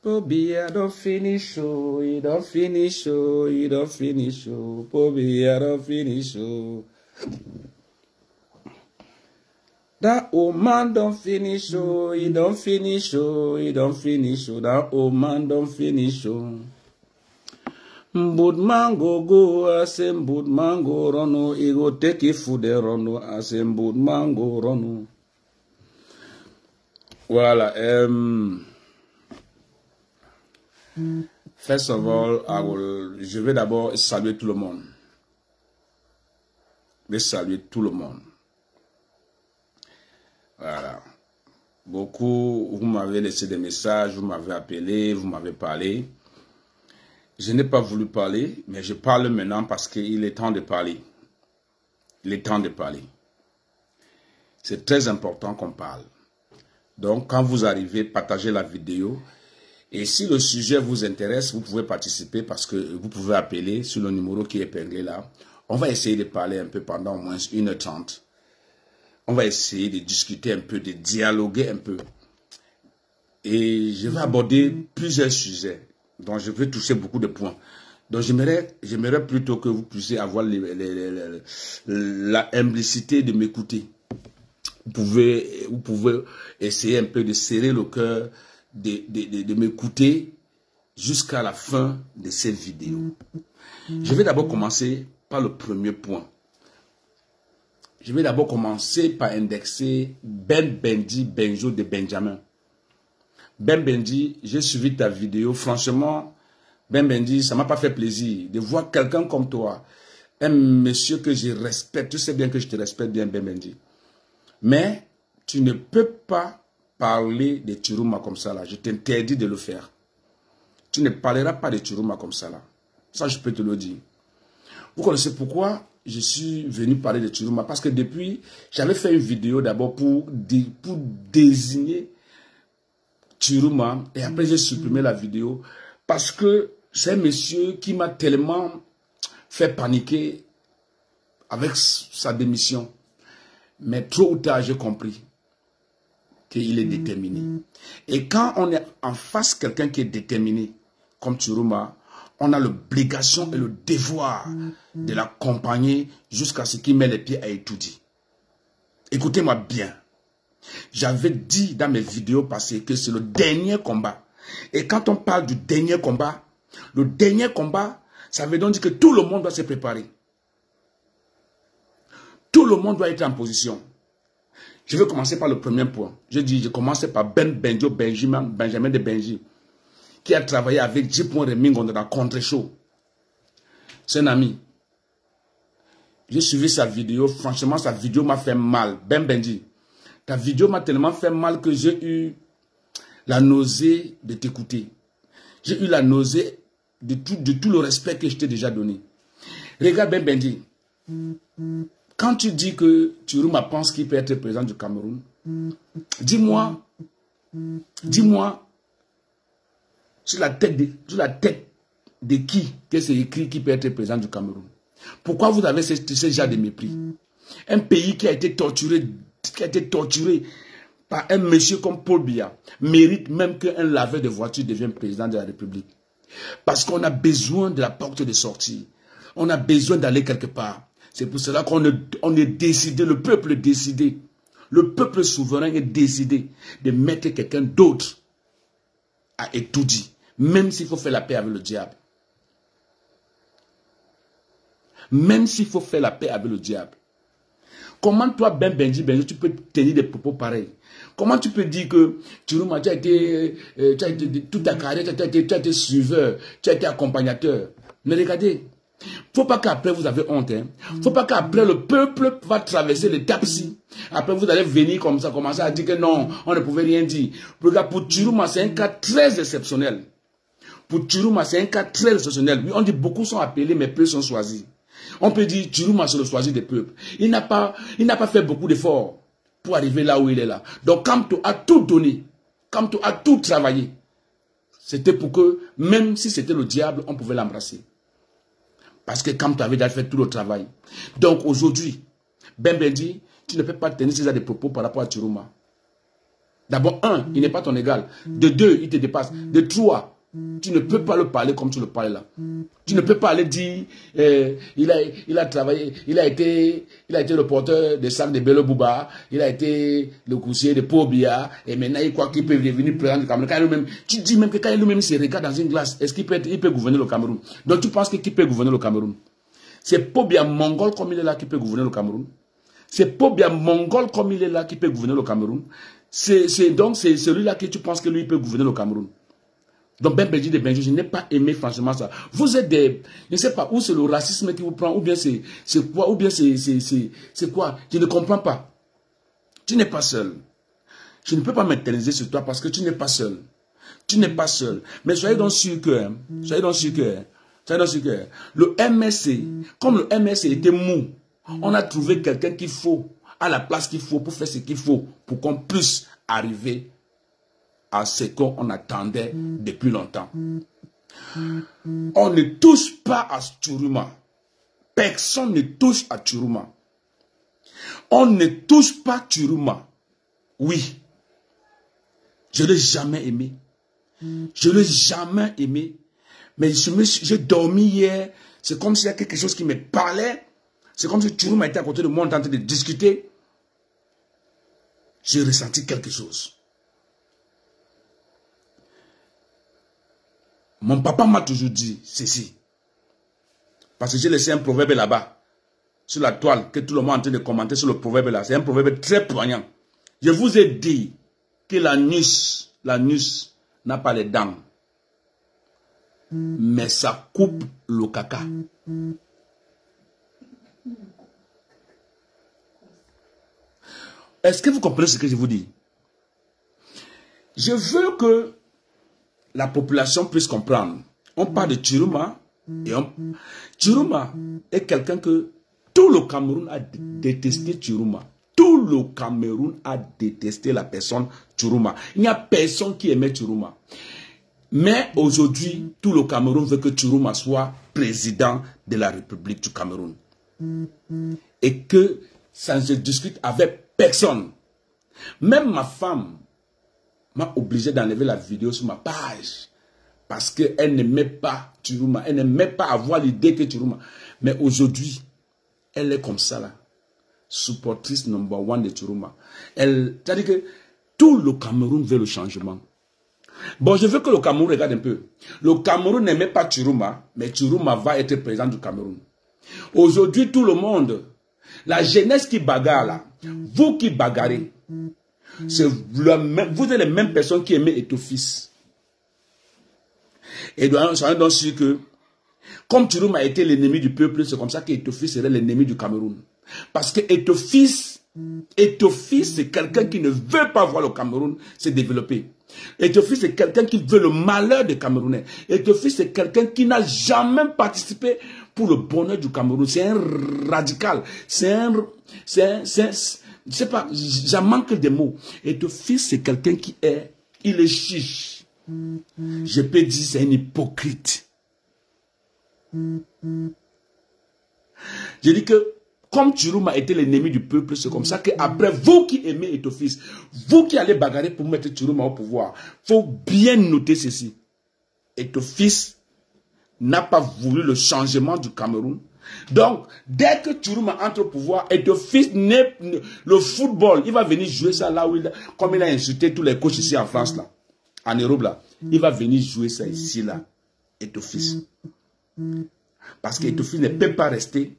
Pobia don't finish show, you don't finish show, you don't finish show. Pobia don't finish show. That old man don't finish show, he don't finish show, he don't finish show. That old man don't finish show. Mbud mango go, I say mbud mango rono, he go take it for the rono, I say mbud mango rono. Voilà. First of all, je vais d'abord saluer tout le monde. Je vais saluer tout le monde. Voilà. Beaucoup, vous m'avez laissé des messages, vous m'avez appelé, vous m'avez parlé. Je n'ai pas voulu parler, mais je parle maintenant parce qu'il est temps de parler. Il est temps de parler. C'est très important qu'on parle. Donc, quand vous arrivez, partagez la vidéo. Et si le sujet vous intéresse, vous pouvez participer parce que vous pouvez appeler sur le numéro qui est épinglé là. On va essayer de parler un peu pendant au moins 1h30. On va essayer de discuter un peu, de dialoguer un peu. Et je vais aborder plusieurs sujets dont je vais toucher beaucoup de points. Donc j'aimerais plutôt que vous puissiez avoir la simplicité de m'écouter. Vous pouvez essayer un peu de serrer le cœur, de m'écouter jusqu'à la fin de cette vidéo. Je vais d'abord commencer par le premier point. Je vais d'abord commencer par indexer Ben Bendi Benjo de Benjamin. Ben Bendi, j'ai suivi ta vidéo. Franchement, Ben Bendi, ça ne m'a pas fait plaisir de voir quelqu'un comme toi, un monsieur que je respecte. Tu sais bien que je te respecte bien, Ben Bendi. Mais tu ne peux pas parler de Chiruma comme ça là. Je t'interdis de le faire. Tu ne parleras pas de Chiruma comme ça là. Ça, je peux te le dire. Vous connaissez pourquoi je suis venu parler de Chiruma? Parce que depuis, j'avais fait une vidéo d'abord pour désigner Chiruma. Et après, j'ai supprimé la vidéo. Parce que c'est un monsieur qui m'a tellement fait paniquer avec sa démission. Mais trop ou tard, j'ai compris qu'il est déterminé. Et quand on est en face de quelqu'un qui est déterminé, comme Chiruma, on a l'obligation et le devoir de l'accompagner jusqu'à ce qu'il mette les pieds à étudier. Écoutez-moi bien. J'avais dit dans mes vidéos passées que c'est le dernier combat. Et quand on parle du dernier combat, le dernier combat, ça veut donc dire que tout le monde doit se préparer. Tout le monde doit être en position. Je vais commencer par le premier point. Je commence par Benjamin de Benji, qui a travaillé avec J.P. Remingon dans Contre-Show. C'est un ami. J'ai suivi sa vidéo. Franchement, sa vidéo m'a fait mal. Ben Benji, ta vidéo m'a tellement fait mal que j'ai eu la nausée de t'écouter. J'ai eu la nausée de tout le respect que je t'ai déjà donné. Regarde Ben Benji. Quand tu dis que Chiruma pense qu'il peut être président du Cameroun, dis-moi, sur la tête de qui que c'est écrit qui peut être président du Cameroun. Pourquoi vous avez ce genre de mépris? Un pays qui a été torturé par un monsieur comme Paul Biya mérite même qu'un laveur de voiture devienne président de la République. Parce qu'on a besoin de la porte de sortie. On a besoin d'aller quelque part. C'est pour cela qu'on est décidé, le peuple est décidé. Le peuple souverain est décidé de mettre quelqu'un d'autre à étudier. Même s'il faut faire la paix avec le diable. Même s'il faut faire la paix avec le diable. Comment toi, Ben Benji, tu peux tenir des propos pareils? Comment tu peux dire que Chiruma, tu as été toute ta carrière, tu as été suiveur, tu as été accompagnateur? Mais regardez, Faut pas qu'après vous avez honte. Hein. Faut pas qu'après le peuple va traverser les tapis. Après vous allez venir comme ça, commencer à dire que non, on ne pouvait rien dire. Regarde, pour Chiruma, c'est un cas très exceptionnel. Pour Chiruma, c'est un cas très exceptionnel. Oui, on dit beaucoup sont appelés, mais peu sont choisis. On peut dire Chiruma, c'est le choisi des peuples. Il n'a pas fait beaucoup d'efforts pour arriver là où il est là. Donc, Kamto a tout donné. Kamto a tout travaillé. C'était pour que, même si c'était le diable, on pouvait l'embrasser. Parce que Kamto avait déjà fait tout le travail. Donc, aujourd'hui, Bembendi, tu ne peux pas tenir ces des propos par rapport à Chiruma. D'abord, un, il n'est pas ton égal. De deux, il te dépasse. De trois, tu ne peux pas le parler comme tu le parles là. Tu ne peux pas aller dire, il a travaillé, il a été le porteur des sacs de Bello Bouba, il a été le coussier de Pobia, et maintenant il croit qu'il peut venir président du Cameroun. Tu dis même que quand lui-même se regarde dans une glace, est-ce qu'il peut gouverner le Cameroun? Donc tu penses qu'il peut gouverner le Cameroun? C'est Pobia mongol comme il est là qui peut gouverner le Cameroun. C'est Pobia mongol comme il est là qui peut gouverner le Cameroun. Donc c'est celui-là que tu penses que lui peut gouverner le Cameroun. Donc Bembendi de Benjou, je n'ai pas aimé franchement ça. Vous êtes des... Je ne sais pas où c'est le racisme qui vous prend, ou bien c'est quoi, ou bien c'est quoi. Je ne comprends pas. Tu n'es pas seul. Je ne peux pas m'interniser sur toi parce que tu n'es pas seul. Tu n'es pas seul. Mais soyez donc sûr que... le MSC, comme le MSC était mou, on a trouvé quelqu'un qu'il faut, à la place qu'il faut, pour faire ce qu'il faut, pour qu'on puisse arriver à ce qu'on attendait depuis longtemps. On ne touche pas à Chiruma. Personne ne touche à Chiruma. On ne touche pas Chiruma. Oui. Je ne l'ai jamais aimé. Je ne l'ai jamais aimé. Mais j'ai dormi hier. C'est comme s'il y a quelque chose qui me parlait. C'est comme si Chiruma était à côté de moi en train de discuter. J'ai ressenti quelque chose. Mon papa m'a toujours dit ceci. Parce que j'ai laissé un proverbe là-bas, sur la toile, que tout le monde est en train de commenter sur le proverbe là. C'est un proverbe très poignant. Je vous ai dit que l'anus n'a pas les dents. Mais ça coupe le caca. Est-ce que vous comprenez ce que je vous dis? Je veux que la population puisse comprendre. On parle de Chiruma. Chiruma est quelqu'un que tout le Cameroun a détesté Chiruma. Tout le Cameroun a détesté la personne Chiruma. Il n'y a personne qui aimait Chiruma. Mais aujourd'hui, tout le Cameroun veut que Chiruma soit président de la République du Cameroun. Et que ça ne se discute avec personne. Même ma femme m'a obligé d'enlever la vidéo sur ma page. Parce qu'elle n'aimait pas Chiruma. Elle n'aimait pas avoir l'idée que Chiruma. Mais aujourd'hui, elle est comme ça là. Supportrice number one de Chiruma. C'est-à-dire que tout le Cameroun veut le changement. Bon, je veux que le Cameroun regarde un peu. Le Cameroun n'aimait pas Chiruma, mais Chiruma va être président du Cameroun. Aujourd'hui, tout le monde, la jeunesse qui bagarre là, vous qui bagarrez, vous êtes les mêmes personnes qui aimaient Eto'o-Fils. Et soyez donc sûr que, comme Chiruma a été l'ennemi du peuple, c'est comme ça qu'Eto'o-Fils serait l'ennemi du Cameroun. Parce que Eto'o-Fils, c'est quelqu'un qui ne veut pas voir le Cameroun se développer. Eto'o-Fils, c'est quelqu'un qui veut le malheur des Camerounais. Eto'o-Fils, c'est quelqu'un qui n'a jamais participé pour le bonheur du Cameroun. C'est un radical. Je sais pas, j'en manque des mots. Eto'o-Fils, c'est quelqu'un qui est, il est chiche. Je peux dire, c'est un hypocrite. Je dis que, comme Chiruma était l'ennemi du peuple, c'est comme ça qu'après, vous qui aimez Eto'o-Fils, vous qui allez bagarrer pour mettre Chiruma au pouvoir, il faut bien noter ceci. Eto'o-Fils n'a pas voulu le changement du Cameroun. Donc, dès que Chiruma entre au pouvoir, Eto'o-Fils, le football, il va venir jouer ça là où comme il a insulté tous les coachs ici en France, là, en Europe, là, il va venir jouer ça ici, là, Eto'o-Fils. Parce qu'Eto'o-Fils ne peut pas rester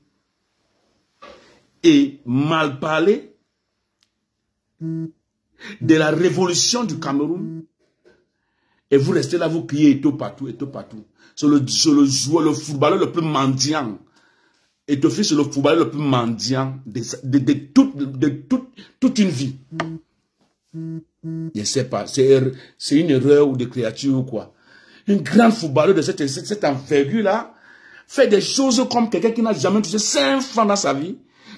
et mal parler de la révolution du Cameroun Et vous restez là, vous criez Eto'o partout, Eto'o partout. C'est le joueur, le footballeur le plus mendiant. Eto'o Fils, c'est le footballeur le plus mendiant de toute une vie. Je ne sais pas, c'est une erreur ou de créature ou quoi. Une grande footballeuse de cette envergure-là fait des choses comme quelqu'un qui n'a jamais touché 5 francs dans sa vie.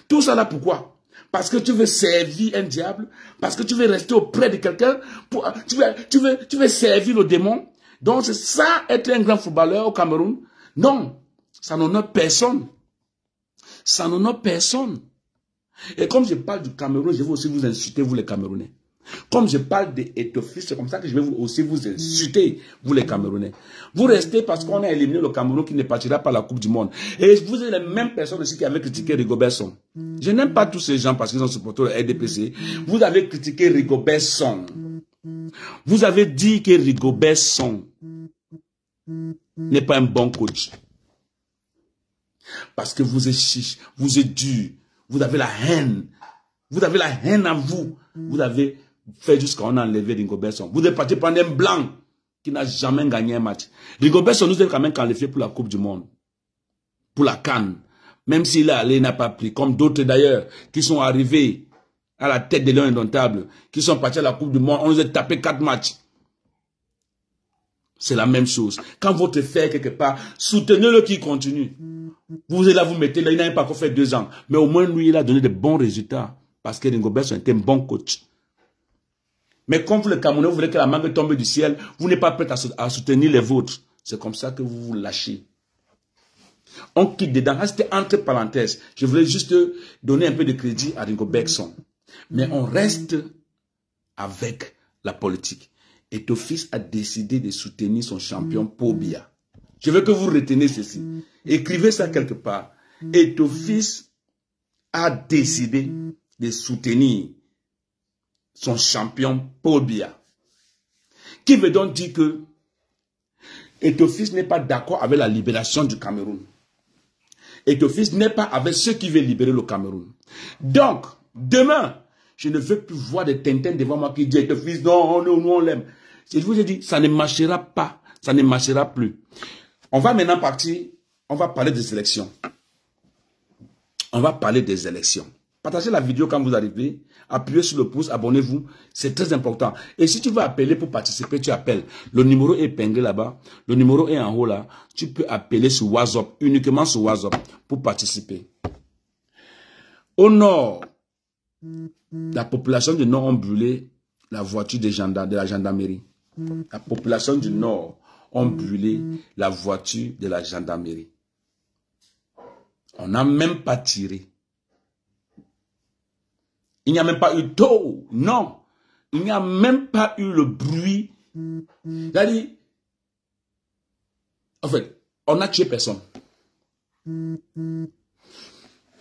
Tout ça là, pourquoi? Parce que tu veux servir un diable, parce que tu veux rester auprès de quelqu'un, tu veux servir le démon. Donc c'est ça, être un grand footballeur au Cameroun. Non, ça n'honore personne. Ça n'honore personne. Et comme je parle du Cameroun, je vais aussi vous insulter, vous les Camerounais. Comme je parle d'Eto'o Fils, c'est comme ça que je vais aussi vous insulter, vous les Camerounais. Vous restez parce qu'on a éliminé le Cameroun qui ne partira pas à la Coupe du Monde. Et vous êtes les mêmes personnes aussi qui avaient critiqué Rigobert Song. Je n'aime pas tous ces gens parce qu'ils ont supporté le RDPC. Vous avez critiqué Rigobert Song. Vous avez dit que Rigobert Song n'est pas un bon coach. Parce que vous êtes chiche, vous êtes dur, vous avez la haine. Vous avez la haine en vous. Vous avez fait jusqu'à on a enlevé Rigobert Song. Vous êtes parti prendre un blanc qui n'a jamais gagné un match. Rigobert Song nous a quand même qualifié pour la Coupe du Monde. Pour la CAN. Même s'il est allé, il n'a pas pris. Comme d'autres d'ailleurs, qui sont arrivés à la tête des Lions Indomptables, qui sont partis à la Coupe du Monde, on nous a tapé 4 matchs. C'est la même chose. Quand votre frère quelque part, soutenez-le qui continue. Vous êtes là, vous mettez là, il n'a pas encore fait 2 ans. Mais au moins, lui, il a donné de bons résultats. Parce que Rigobert Song était un bon coach. Mais comme vous, les Camerounais, vous voulez que la mangue tombe du ciel, vous n'êtes pas prêt à soutenir les vôtres. C'est comme ça que vous vous lâchez. On quitte dedans. C'était entre parenthèses. Je voulais juste donner un peu de crédit à Rigobert Song. Mais on reste avec la politique. Eto'o Fils a décidé de soutenir son champion Paul Biya. Je veux que vous retenez ceci. Écrivez ça quelque part. Eto'o Fils a décidé de soutenir son champion Paul Biya. Qui veut donc dire que Eto'o Fils n'est pas d'accord avec la libération du Cameroun. Eto'o Fils n'est pas avec ceux qui veulent libérer le Cameroun. Donc, demain, je ne veux plus voir des Tintins devant moi qui disent Eto'o Fils, non, nous on l'aime. Je vous ai dit, ça ne marchera pas. Ça ne marchera plus. On va maintenant partir, on va parler des élections. On va parler des élections. Partagez la vidéo quand vous arrivez. Appuyez sur le pouce, abonnez-vous. C'est très important. Et si tu veux appeler pour participer, tu appelles. Le numéro est épinglé là-bas. Le numéro est en haut là. Tu peux appeler sur WhatsApp, uniquement sur WhatsApp, pour participer. Au nord, la population du nord a brûlé la voiture de la gendarmerie. La population du nord a brûlé la voiture de la gendarmerie. On n'a même pas tiré. Il n'y a même pas eu d'eau. Non. Il n'y a même pas eu le bruit. C'est-à-dire, en fait, on n'a tué personne.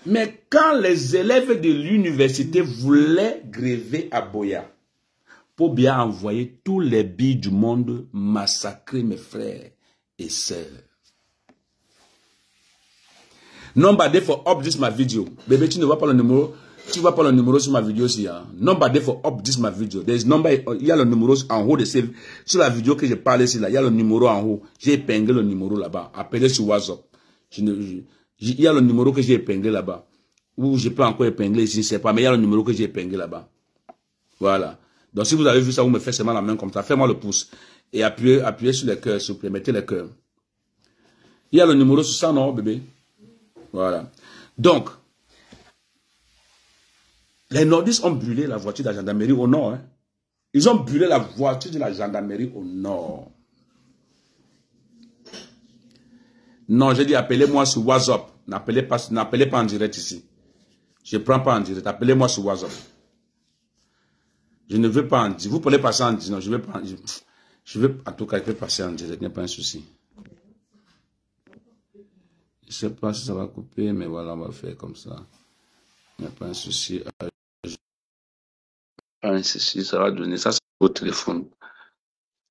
Mais quand les élèves de l'université voulaient gréver à Boya, Paul Biya a envoyé tous les billes du monde massacrer mes frères et sœurs. Number day for up this my video. Bébé, tu ne vois pas le numéro. Tu vois pas le numéro sur ma vidéo aussi. Hein? Number day for up this my video. There is number, il y a le numéro en haut de cette. Sur la vidéo que j'ai parlé ici, là, il y a le numéro en haut. J'ai épinglé le numéro là-bas. Appelez sur WhatsApp. Il y a le numéro que j'ai épinglé là-bas. Ou je peux encore épingler ici, je ne sais pas. Mais il y a le numéro que j'ai épinglé là-bas. Voilà. Donc si vous avez vu ça, vous me faites seulement la main comme ça. Faites-moi le pouce. Et appuyez sur les cœurs, s'il vous plaît. Mettez les cœurs. Il y a le numéro sur ça, non, bébé? Voilà. Donc, les nordistes ont brûlé la voiture de la gendarmerie au nord. Hein. Ils ont brûlé la voiture de la gendarmerie au nord. Non, j'ai dit appelez-moi sur WhatsApp. N'appelez pas en direct ici. Je ne prends pas en direct. Appelez-moi sur WhatsApp. Je ne veux pas en direct. Vous pouvez passer en direct. Non, je veux pas. Je veux en tout cas passer en direct. Il n'y a pas un souci. Je ne sais pas si ça va couper, mais voilà, on va faire comme ça. Il n'y a pas un souci. Pas un souci, ça va donner. Ça, c'est au téléphone.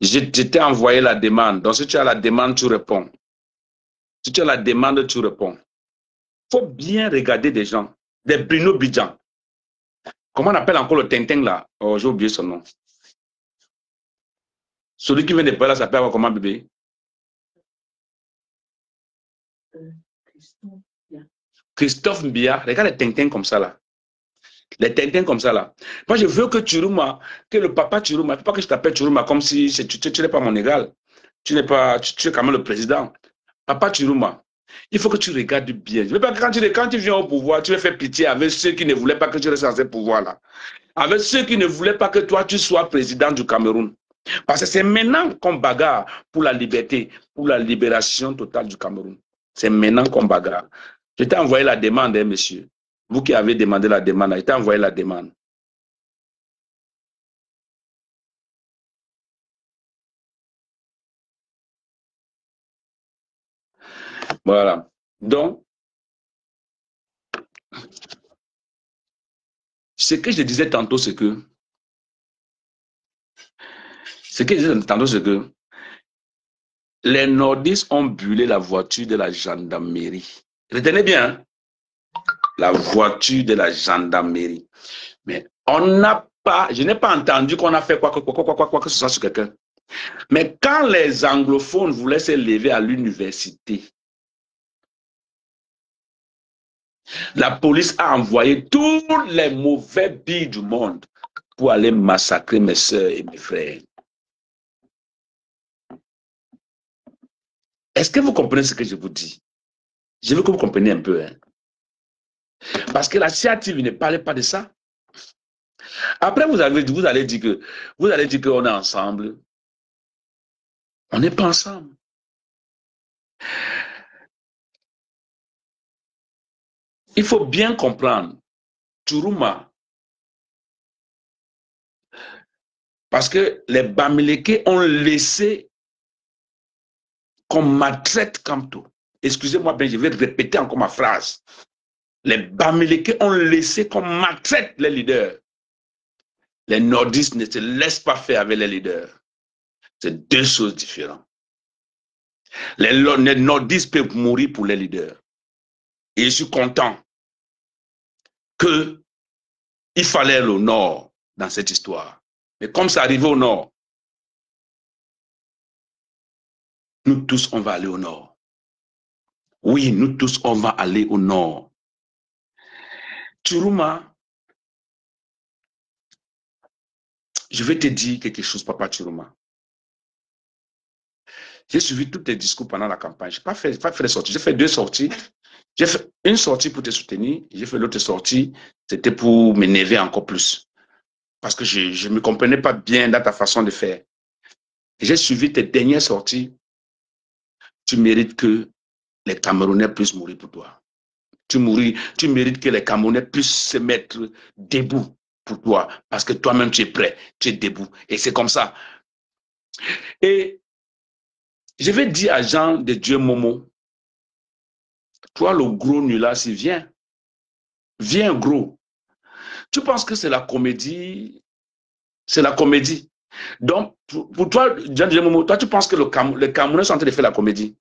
Je t'ai envoyé la demande. Donc, si tu as la demande, tu réponds. Si tu as la demande, tu réponds. Il faut bien regarder des gens. Des Bruno Bidjan. Comment on appelle encore le Tintin là? Oh, j'ai oublié son nom. Celui qui vient de parler, ça s'appelle comment, bébé? Christophe Mbia. Regarde les Tintins comme ça, là. Les Tintins comme ça, là. Moi, je veux que Chiruma, que le papa Chiruma, il ne faut pas que je t'appelle Chiruma comme si tu n'es pas mon égal. Tu n'es pas, tu es quand même le président. Papa Chiruma, il faut que tu regardes bien. Je veux pas que quand tu viens au pouvoir, tu veux faire pitié avec ceux qui ne voulaient pas que tu restes dans ce pouvoir-là. Avec ceux qui ne voulaient pas que toi, tu sois président du Cameroun. Parce que c'est maintenant qu'on bagarre pour la liberté, pour la libération totale du Cameroun. C'est maintenant qu'on bagarre. Je t'ai envoyé la demande, hein, monsieur. Vous qui avez demandé la demande, je t'ai envoyé la demande. Voilà. Donc, ce que je disais tantôt, c'est que les nordistes ont brûlé la voiture de la gendarmerie. Retenez bien, hein? La voiture de la gendarmerie. Mais on n'a pas, je n'ai pas entendu qu'on a fait quoi que ce soit sur quelqu'un. Mais quand les anglophones voulaient se lever à l'université, la police a envoyé tous les mauvais billes du monde pour aller massacrer mes soeurs et mes frères. Est-ce que vous comprenez ce que je vous dis? Je veux que vous compreniez un peu. Hein? Parce que la CIATV ne parlait pas de ça. Après, vous allez dire qu'on est ensemble. On n'est pas ensemble. Il faut bien comprendre. Chiruma. Parce que les Bamileke ont laissé qu'on maltraite Kamto. Excusez-moi, je vais répéter encore ma phrase. Les Bamileke ont laissé qu'on maltraite les leaders. Les nordistes ne se laissent pas faire avec les leaders. C'est deux choses différentes. Les nordistes peuvent mourir pour les leaders. Et je suis content qu'il fallait aller au nord dans cette histoire. Mais comme ça arrive au nord, nous tous, on va aller au nord. Oui, nous tous, on va aller au nord. Chiruma, je vais te dire quelque chose, papa Chiruma. J'ai suivi tous tes discours pendant la campagne. Je n'ai pas fait des sorties. J'ai fait 2 sorties. J'ai fait une sortie pour te soutenir. J'ai fait l'autre sortie. C'était pour m'énerver encore plus. Parce que je ne me comprenais pas bien dans ta façon de faire. J'ai suivi tes dernières sorties. Tu mérites que les Camerounais puissent mourir pour toi. Tu mérites que les Camerounais puissent se mettre debout pour toi. Parce que toi-même, tu es prêt. Tu es debout. Et c'est comme ça. Et je vais dire à Jean de Dieu Momo, toi, le gros nul s'il vient. Viens, gros. Tu penses que c'est la comédie? C'est la comédie. Donc, pour toi, Jean de Dieu Momo, toi, tu penses que les Camerounais sont en train de faire la comédie?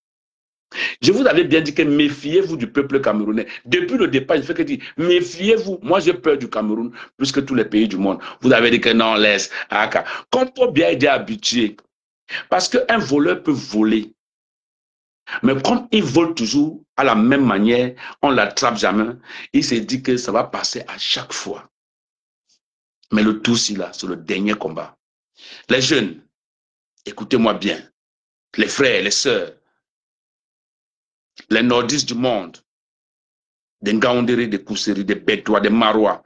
Je vous avais bien dit que méfiez-vous du peuple camerounais. Depuis le départ, je fais que dire, méfiez-vous. Moi, j'ai peur du Cameroun plus que tous les pays du monde. Vous avez dit que non, laisse. Comme pour bien être habitué. Parce qu'un voleur peut voler. Mais comme il vole toujours à la même manière, on ne l'attrape jamais, il s'est dit que ça va passer à chaque fois. Mais le tout, c'est là, c'est le dernier combat. Les jeunes, écoutez-moi bien. Les frères, les sœurs, les nordistes du monde, des Ngaoundéré, des Kousseri, des Bétois, des Marois.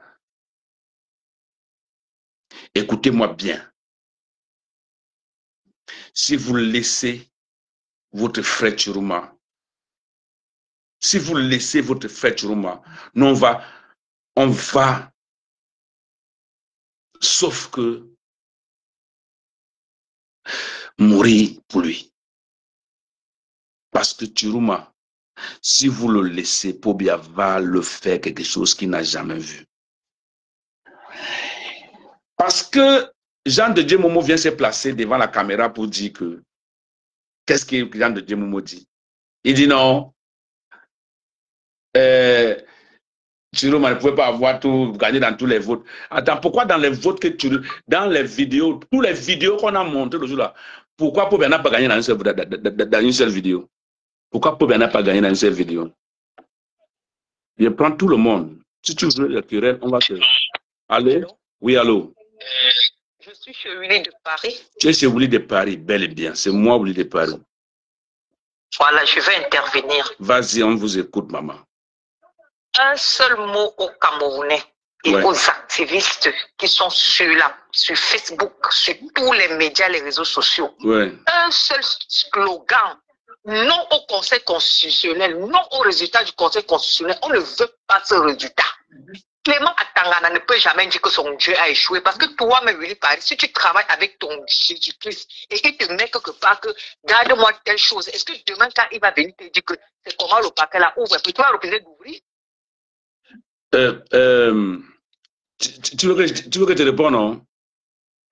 Écoutez-moi bien. Si vous laissez votre frère Chiruma, nous on va, sauf que mourir pour lui. Parce que Chiruma, si vous le laissez, Pobia va le faire quelque chose qu'il n'a jamais vu. Parce que Jean de Dieu Momo vient se placer devant la caméra pour dire que, qu'est-ce que Jean de Dieu Momo dit? Il dit non, Chiruma ne pouvait pas avoir tout gagné dans tous les votes. Attends, pourquoi dans les votes que dans les vidéos, tous les vidéos qu'on a montrées le jour-là, Pourquoi Paul n'a pas gagné dans une seule vidéo? Pourquoi Paul n'a pas gagné dans une seule vidéo? Je prends tout le monde. Si tu veux le querelle, on va te... Allô? Oui, allô? Je suis chez Willy de Paris. Tu es chez Willy de Paris, bel et bien. C'est moi, Willy de Paris. Voilà, je vais intervenir. Vas-y, on vous écoute, maman. Un seul mot aux Camerounais et aux activistes qui sont sur Facebook, sur tous les médias, les réseaux sociaux. Un seul slogan. Non au Conseil constitutionnel, non au résultat du Conseil constitutionnel. On ne veut pas ce résultat. Clément Atangana ne peut jamais dire que son Dieu a échoué parce que toi-même, Willy Paris, si tu travailles avec ton Jésus-Christ et qu'il te met quelque part que garde-moi telle chose, est-ce que demain, quand il va venir te dire que c'est comment le paquet là ouvre, tu vas refuser d'ouvrir? Tu veux que je te réponde, non?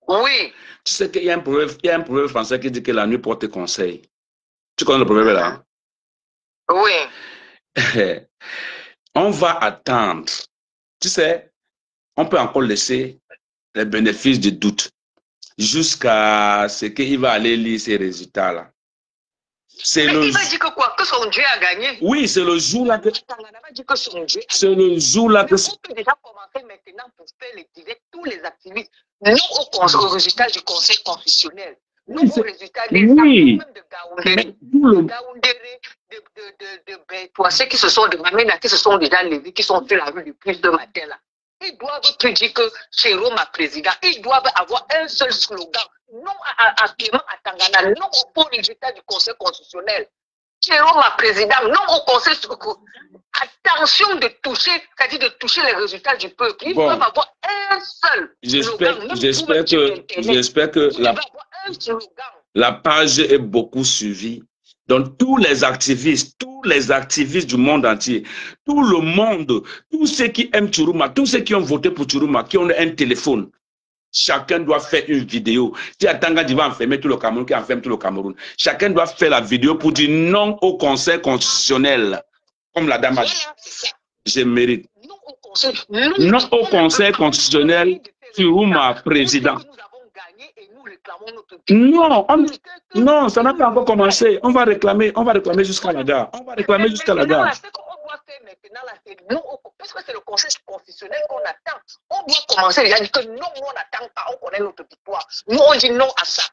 Oui. Tu sais qu'il y a un proverbe français qui dit que la nuit porte conseil. Tu connais le proverbe là? Oui. On va attendre. Tu sais, on peut encore laisser les bénéfices du doute jusqu'à ce qu'il va aller lire ces résultats-là. Mais il va dire que quoi? Que son Dieu a gagné? Oui, c'est le jour là que... C'est le jour là que... On peut déjà commencer maintenant pour faire les directs, tous les activistes, non au résultat du Conseil constitutionnel, non au résultat des oui. Même de Gaoundéré, de Bétoissé qui se sont de Mamena, qui se sont déjà levés, qui sont sur la rue depuis ce matin-là. Ils doivent plus dire que c'est Roma président. Ils doivent avoir un seul slogan. Non à Clément Atangana, non au résultat du Conseil constitutionnel. C'est Roma président, non au Conseil. Attention de toucher, c'est-à-dire de toucher les résultats du peuple. Ils doivent avoir un seul slogan. J'espère que la page est beaucoup suivie. Donc, tous les activistes du monde entier, tout le monde, tous ceux qui aiment Tchourouma, tous ceux qui ont voté pour Tchourouma, qui ont un téléphone, chacun doit faire une vidéo. Si Atanga va enfermer tout le Cameroun, qui enferme tout le Cameroun, chacun doit faire la vidéo pour dire non au Conseil constitutionnel. Comme la dame a dit, je mérite. Non au Conseil constitutionnel, Tchourouma président. Non, ça n'a pas encore commencé. On va réclamer jusqu'à la gare. On va réclamer jusqu'à la gare. Puisque c'est le Conseil constitutionnel qu'on attend, on doit commencer déjà à dire que non, on n'attend pas, on connaît notre victoire. Nous, on dit non à ça.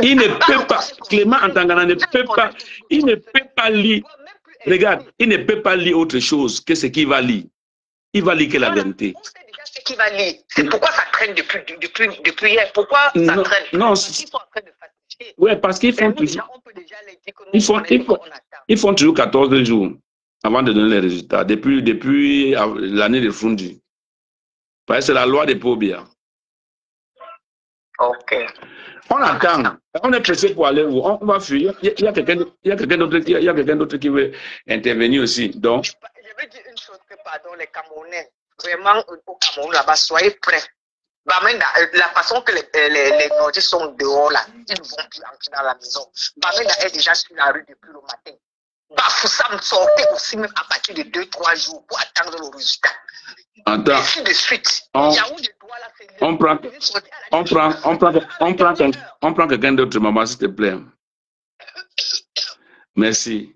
Il ne peut pas, Clément Atangana ne peut pas, il ne peut pas lire. Regarde, il ne peut pas lire autre chose que ce qu'il va lire. Il va lire que la vérité. On sait déjà ce qu'il va lire. C'est pourquoi ça traîne depuis hier. Pourquoi ça traîne? Non, ils sont en train de fatiguer. Oui, parce qu'ils font toujours. Ils font toujours 14 jours avant de donner les résultats. Depuis l'année de Fundi. Parce que c'est la loi des Pobia. Ok. On attend. On est pressé pour aller où? On va fuir. Il y a quelqu'un d'autre qui veut intervenir aussi. Donc. Je veux dire une chose que, pardon, les Camerounais, vraiment au Cameroun là-bas, soyez prêts. Bah, même la façon que les Nordiques sont dehors là, ils ne vont plus entrer dans la maison. Bah, même est déjà sur la rue depuis le matin. Bah, Foussam sortait aussi même à partir de 2-3 jours pour attendre le résultat. Attends. Ainsi de suite. On prend quelqu'un d'autre, maman, s'il te plaît. Merci.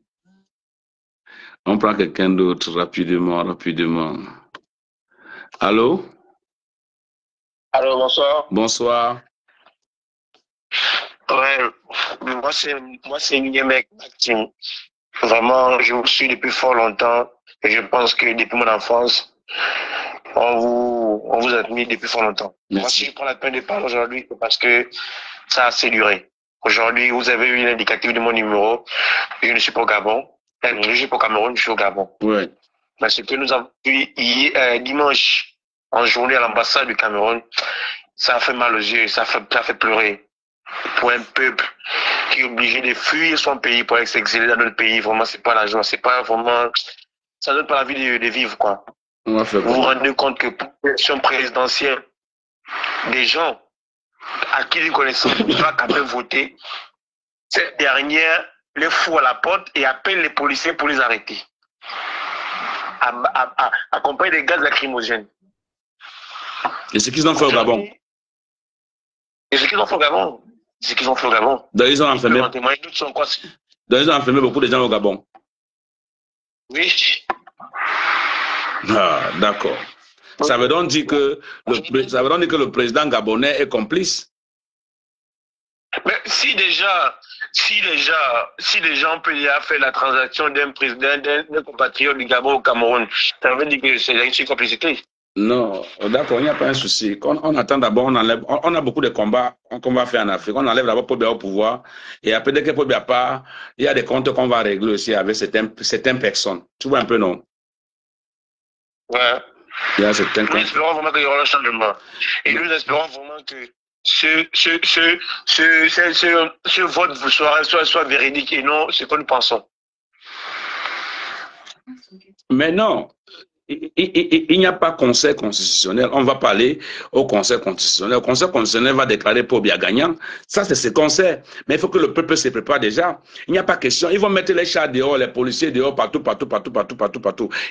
On prend quelqu'un d'autre rapidement. Allô? Allô, bonsoir. Bonsoir. Ouais, moi c'est Niémec Maxime. Vraiment, je vous suis depuis fort longtemps et je pense que depuis mon enfance, on vous admire depuis fort longtemps. Merci. Moi, si je prends la peine de parler aujourd'hui, c'est parce que ça a assez duré. Aujourd'hui, vous avez eu l'indicatif de mon numéro. Je ne suis pas au Gabon. Je suis pas au Cameroun, je suis au Gabon. Ouais. Mais ce que nous avons vu dimanche en journée à l'ambassade du Cameroun, ça a fait mal aux yeux, ça fait pleurer. Pour un peuple qui est obligé de fuir son pays pour aller s'exiler dans notre pays, vraiment, c'est pas la joie, c'est pas vraiment, ça donne pas la vie de vivre, quoi. Vous vous rendez compte que pour l'élection présidentielle, des gens à qui nous connaissons pas quand même voter, cette dernière les fout à la porte et appelle les policiers pour les arrêter. Accompagné des gaz lacrymogènes. Et ce qu'ils ont fait au Gabon. Et ce qu'ils ont fait au Gabon. ce qu'ils ont fait au Gabon. Donc, ils ont enfermé. Donc, ils ont enfermé beaucoup de gens au Gabon. Oui. Ah, d'accord. Ça veut donc dire que le président gabonais est complice. Mais si déjà on peut y avoir fait la transaction d'un président, d'un compatriote du Gabon au Cameroun, ça veut dire que c'est une complicité. Non, d'accord, il n'y a pas un souci. On attend d'abord, on a beaucoup de combats qu'on va faire en Afrique. On enlève d'abord Paul Biya au pouvoir. Et après, dès que Paul Biya part, il y a des comptes qu'on va régler aussi avec certaines personnes. Tu vois un peu, non? Ouais. Il y a certains nous espérons vraiment qu'il y aura un changement. Et nous espérons vraiment que ce vote soit véridique et non ce que nous pensons. Mais non. Il n'y a pas conseil constitutionnel. On va parler au conseil constitutionnel. Le conseil constitutionnel va déclarer Paul Biya gagnant. Ça, c'est ce qu'on sait. Mais il faut que le peuple se prépare déjà. Il n'y a pas question. Ils vont mettre les chars dehors, les policiers dehors, partout.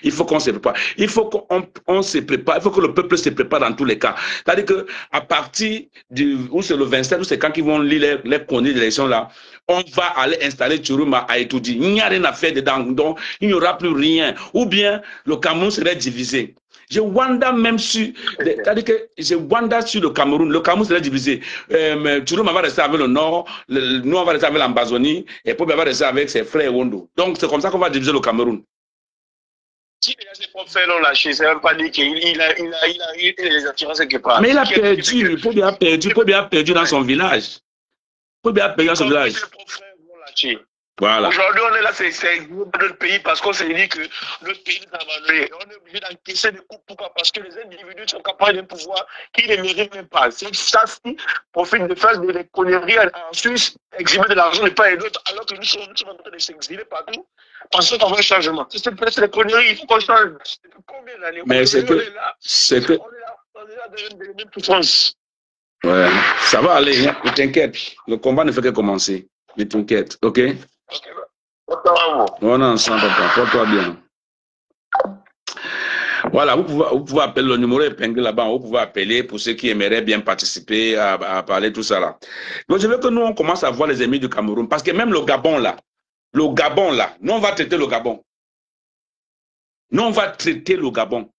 Il faut qu'on se prépare. Il faut qu'on se prépare. Il faut que le peuple se prépare dans tous les cas. C'est-à-dire qu'à partir où c'est le 27, où c'est quand ils vont lire les conduits d'élection là, on va aller installer Tchourouma à Etoudi. Il n'y a rien à faire dedans. Donc, il n'y aura plus rien. Ou bien, le Cameroun serait divisé. Je wonder même sur... C'est-à-dire que je wonder sur le Cameroun. Le Cameroun serait divisé. Tchourouma va rester avec le Nord. Nous, on va rester avec l'Ambazonie. Et Paul Biya va rester avec ses frères Wondo. Donc, c'est comme ça qu'on va diviser le Cameroun. Si déjà ses propres frères l'ont lâché, ça ne veut pas dire qu'il a eu les assurances quelque part. Mais il a perdu. Paul Biya a perdu dans son village. Paul Biya a perdu dans son village. Voilà. Aujourd'hui, on est là, c'est notre pays parce qu'on s'est dit que notre pays est abandonné. On est obligé d'encaisser des coups. Pourquoi? Parce que les individus sont capables d'un pouvoir qu'ils ne méritent même pas. C'est ça qui profite de faire des conneries en Suisse, exhiber de l'argent de part et d'autre, alors que nous sommes en train de s'exiler partout parce qu'on veut un changement. C'est des conneries, il faut qu'on change. Depuis combien d'années? Mais c'est que. On est là dans les mêmes souffrances. Ouais, ça va aller, hein? Ne t'inquiète. Le combat ne fait que commencer. Ne t'inquiète, ok? On est ensemble, papa. Porte-toi bien. Voilà, vous pouvez appeler le numéro épinglé là-bas. Vous pouvez appeler pour ceux qui aimeraient bien participer à parler tout ça là. Donc, je veux que nous, on commence à voir les ennemis du Cameroun. Parce que même le Gabon là, nous, on va traiter le Gabon. Nous, on va traiter le Gabon.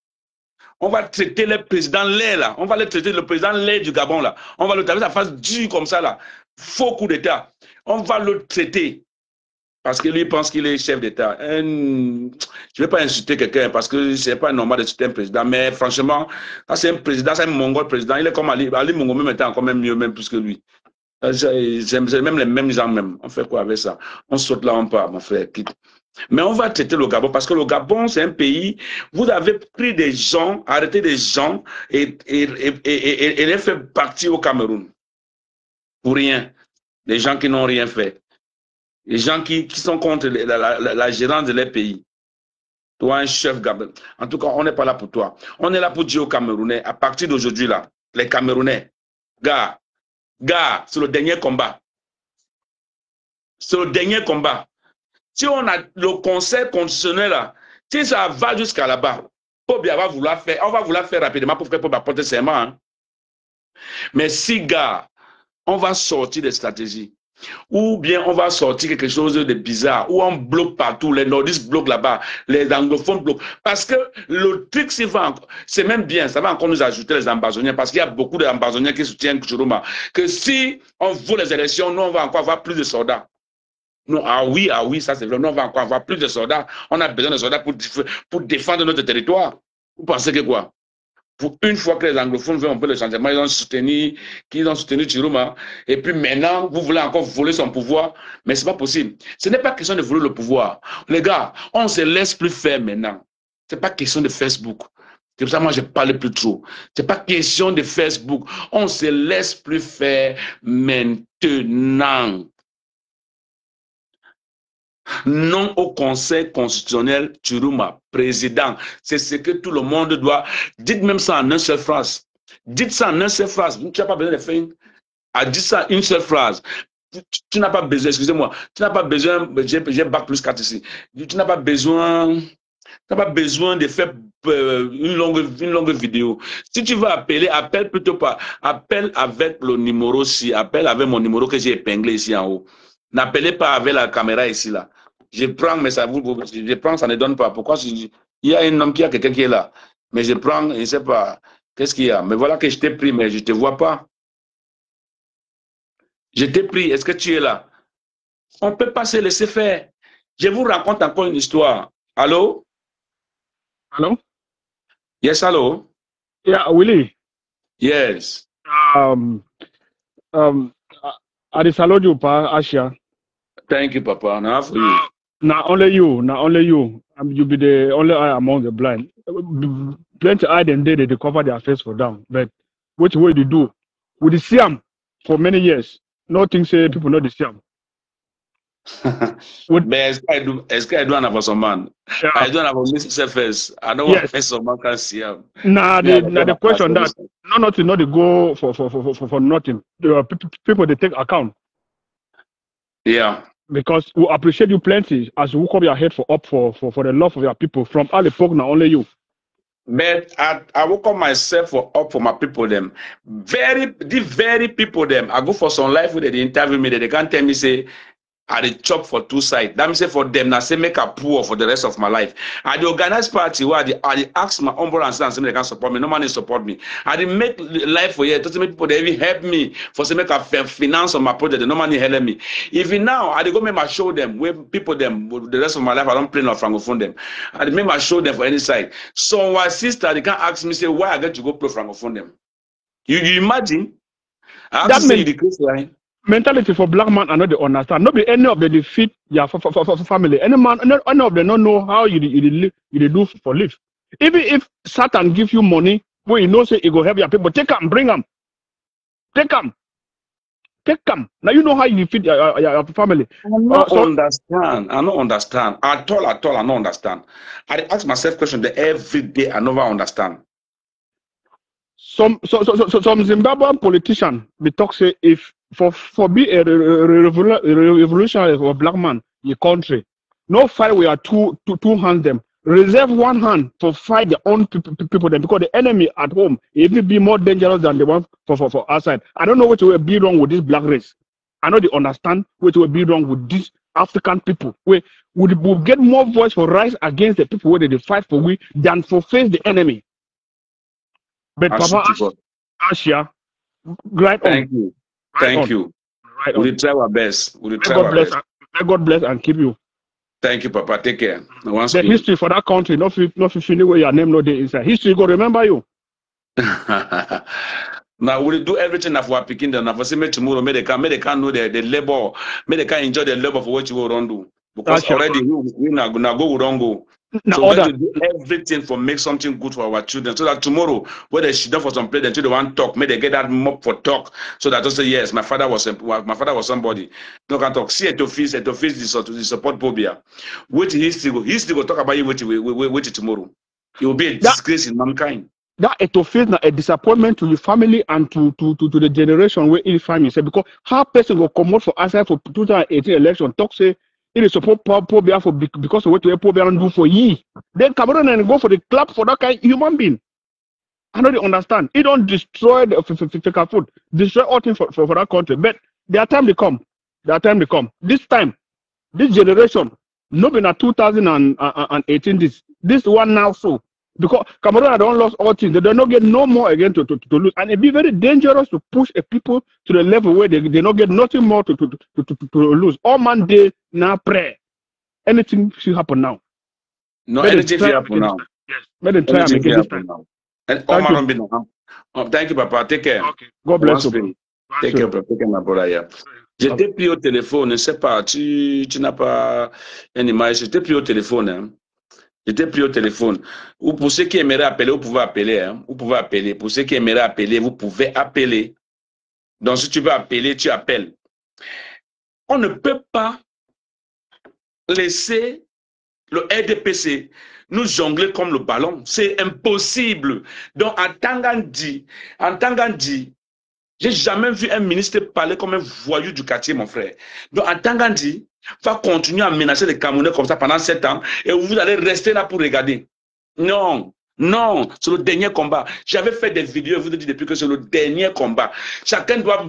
On va traiter le président Lay là. On va le traiter le président Lay du Gabon là. On va le traiter sa face dure comme ça là. Faux coup d'État. On va le traiter. Parce que lui pense qu'il est chef d'État. Je ne vais pas insulter quelqu'un parce que ce n'est pas normal d'insulter un président. Mais franchement, c'est un président, c'est un mongol président. Il est comme Ali Mongo, même étant encore même mieux, même plus que lui. C'est même les mêmes gens même. On fait quoi avec ça? On saute là, on part, mon frère, quitte. Mais on va traiter le Gabon parce que le Gabon, c'est un pays, vous avez pris des gens, arrêté des gens et les fait partir au Cameroun. Pour rien. Des gens qui n'ont rien fait. Les gens qui sont contre la gérance de leur pays. Toi, un chef Gabon. En tout cas, on n'est pas là pour toi. On est là pour dire aux Camerounais, à partir d'aujourd'hui, là, les Camerounais, gars, c'est le dernier combat. C'est le dernier combat. Si on a le conseil constitutionnel, là, si ça va jusqu'à là-bas, Paul Biya va vouloir faire, on va vouloir faire rapidement pour faire Paul Biya porter serment. Hein. Mais si, gars, on va sortir des stratégies. Ou bien on va sortir quelque chose de bizarre, ou on bloque partout, les nordistes bloquent là-bas, les anglophones bloquent. Parce que le truc, c'est même bien, ça va encore nous ajouter les ambazoniens, parce qu'il y a beaucoup d'ambazoniens qui soutiennent Tchourouma, que si on vaut les élections, nous on va encore avoir plus de soldats. Non, ah oui, ça c'est vrai, nous on va encore avoir plus de soldats. On a besoin de soldats pour défendre notre territoire. Vous pensez que quoi? Pour une fois que les anglophones veulent un peu le changement, ils ont soutenu Tchourouma. Et puis maintenant, vous voulez encore voler son pouvoir. Mais ce n'est pas possible. Ce n'est pas question de voler le pouvoir. Les gars, on ne se laisse plus faire maintenant. Ce n'est pas question de Facebook. C'est pour ça que moi, je ne parle plus trop. Ce n'est pas question de Facebook. On ne se laisse plus faire maintenant. Non au Conseil constitutionnel Tchourouma, président. C'est ce que tout le monde doit. Dites même ça en une seule phrase. Dites ça en une seule phrase. Tu n'as pas besoin de faire dites ça une seule phrase. Tu n'as pas besoin, excusez-moi, tu n'as pas besoin, j'ai bac plus 4 ici. Tu n'as pas besoin de faire une longue vidéo. Si tu veux appeler, appelle plutôt pas. Appelle avec le numéro ci. Appelle avec mon numéro que j'ai épinglé ici en haut. N'appelez pas avec la caméra ici là. Je prends, mais ça je prends, ça ne donne pas. Pourquoi? Il y a un homme qui a quelqu'un qui est là. Mais je prends, je ne sais pas. Qu'est-ce qu'il y a? Mais voilà que je t'ai pris, mais je ne te vois pas. Je t'ai pris. Est-ce que tu es là? On ne peut pas se laisser faire. Je vous raconte encore une histoire. Allô? Hello? Yes, hello? Yeah, Willie. Yes. I disallow you, Pa Asia. Thank you, Papa. Now for you. Not only you. You be the only eye among the blind. Plenty eye them they cover their face for them. But which way they do? With the Siam for many years. Nothing say people know the Siam. But est-ce que I don't have some man? Yeah. I don't have a Mr. Surface. I don't want to some man can see him. Nah, the question that nothing, not the go for nothing. People they take account. Yeah. Because we appreciate you plenty as you come your head for the love of your people from all the folk, not only you. But I woke up myself up for my people them. The very people them. I go for some life where they interview me, they can't tell me say I dey chop for two sides. That means say for them, now say make a poor for the rest of my life. I the organized party where I ask my humble and say they can support me. No man support me. I dey make life for you. Doesn't make people they even help me for say make a finance on my project. No man help me. Even now, I dey go make my show them where people them the rest of my life I don't play no francophone them. I dey make my show them for any side. So my sister they can't ask me say why I get to go play francophone them. You imagine? I have to say the case line. Mentality for black man, I know they understand. Not be any of the defeat yeah for family. Any man, any of them don't know how you do for live. Even if Satan give you money, when you know say it go help your people, take them, bring them, take them. Now you know how you feed your family. I don't understand at all. I don't understand. I ask myself questions every day. I never understand. Some Zimbabwean politician they talk say if for be a revolutionary for a black man in the country, no fight we are two hands them. Reserve one hand for fight their own people them because the enemy at home even be more dangerous than the one for outside. I don't know what will be wrong with this black race. I know they understand what will be wrong with these African people. We would get more voice for rise against the people where they fight for we than for face the enemy. But Papa Asia, right on. Thank you. Thank you. Right we'll try our best. May God bless and keep you. Thank you, Papa. Take care. The history for that country, not finish where your name no day inside. History go remember you. Now we'll do everything that we are picking them. Now, say tomorrow, may they can know the labor, may they can enjoy the labor for what you will run do. Because already we now go wrong go. So we have to do everything for make something good for our children, so that tomorrow, when they sit down for some place, the children want talk, may they get that mop for talk, so that they say yes, my father was somebody. No can talk. See at office the support phobia. Which history will talk about you which tomorrow. It will be a disgrace in mankind. That etofis na a disappointment to the family and to the generation where it find itself because how person will come out for outside for 2018 election talk say it is support Pobia for because of what Pobia do for ye. Then Cameroon and go for the clap for that kind of human being. I know they understand. It don't destroy the food, destroy all things for that country. But their time they come. This time, this generation, not been at 2018. This one now so. Because Cameroon don't lost all things. They do not get no more again to lose. And it be very dangerous to push a people to the level where they don't get nothing more to lose. All man day now pray. Anything should happen now. No, anything should happen now. Yes. Let them try and make it this time. And all man be now. Thank you, Papa. Take care. Okay. God bless you. Take care, Papa. Take care, my brother. Yeah. Je t'ai pris au téléphone, ne sais pas, tu n'as pas une image. Je t'ai pris au téléphone, hein. J'étais pris au téléphone. Ou pour ceux qui aimeraient appeler, vous pouvez appeler. Hein? Vous pouvez appeler. Pour ceux qui aimeraient appeler, vous pouvez appeler. Donc, si tu veux appeler, tu appelles. On ne peut pas laisser le RDPC nous jongler comme le ballon. C'est impossible. Donc, en Tangandi, j'ai jamais vu un ministre parler comme un voyou du quartier, mon frère. Donc, en Tangandi, va continuer à menacer les Camerounais comme ça pendant 7 ans et vous allez rester là pour regarder. Non, Non, c'est le dernier combat. J'avais fait des vidéos, je vous ai dit depuis que c'est le dernier combat. Chacun doit...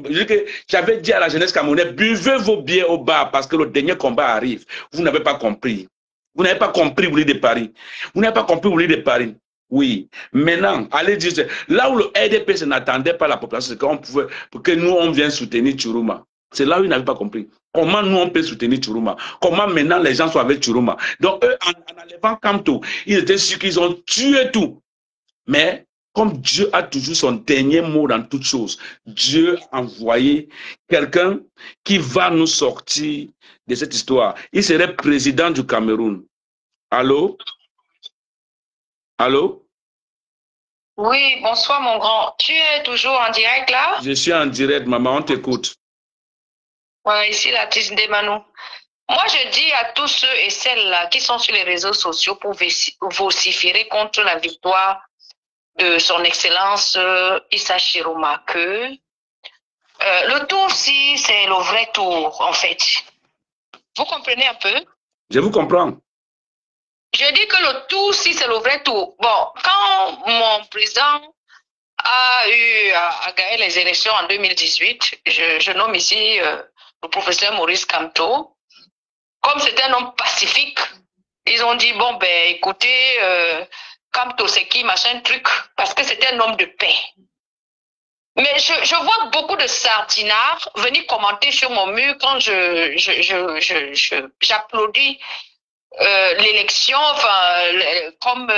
J'avais dit à la jeunesse camerounaise, buvez vos bières au bar parce que le dernier combat arrive. Vous n'avez pas compris. Vous n'avez pas compris, vous de Paris. Vous n'avez pas compris, vous de Paris. Oui. Maintenant, allez dire, là où le RDP n'attendait pas la population, c'est qu'on pouvait, pour que nous, on vienne soutenir Tchourouma. C'est là où ils n'avaient pas compris. Comment nous, on peut soutenir Tchourouma? Comment maintenant les gens sont avec Tchourouma? Donc, eux, en enlevant Kamto, ils étaient sûrs qu'ils ont tué tout. Mais, comme Dieu a toujours son dernier mot dans toutes choses, Dieu a envoyé quelqu'un qui va nous sortir de cette histoire. Il serait président du Cameroun. Allô? Allô? Oui, bonsoir mon grand. Tu es toujours en direct là? Je suis en direct, maman, on t'écoute. Ouais, ici l'artiste Ndemanou. Moi, je dis à tous ceux et celles-là qui sont sur les réseaux sociaux pour vociférer contre la victoire de son excellence Issa Chiroma que le tour-ci, c'est le vrai tour, en fait. Vous comprenez un peu? Je vous comprends. Je dis que le tour-ci, c'est le vrai tour. Bon, quand mon président a eu à gagner les élections en 2018, je nomme ici le professeur Maurice Kamto. Comme c'est un homme pacifique, ils ont dit, bon, ben, écoutez, Kamto, c'est qui, machin truc, parce que c'était un homme de paix. Mais je vois beaucoup de sardinards venir commenter sur mon mur quand j'applaudis l'élection, enfin, comme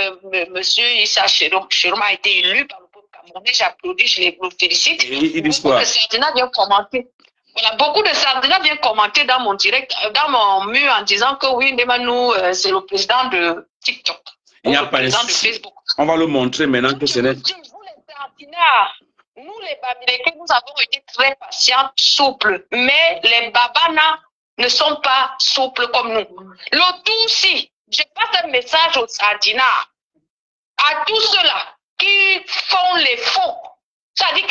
monsieur Issa Chiroma a été élu par le peuple camerounais, j'applaudis, je les félicite. Beaucoup de sardinards viennent commenter. Voilà, beaucoup de sardinards viennent commenter dans mon direct, dans mon mur en disant que oui, Ndemanou, c'est le président de TikTok. Il n'y a pas de Facebook. On va le montrer maintenant que c'est net. Vous les sardinards, nous les Bamileke, nous avons été très patients, souples, mais les Babana ne sont pas souples comme nous. Le tout si, je passe un message aux sardinards, à tous ceux-là qui font les faux, c'est-à-dire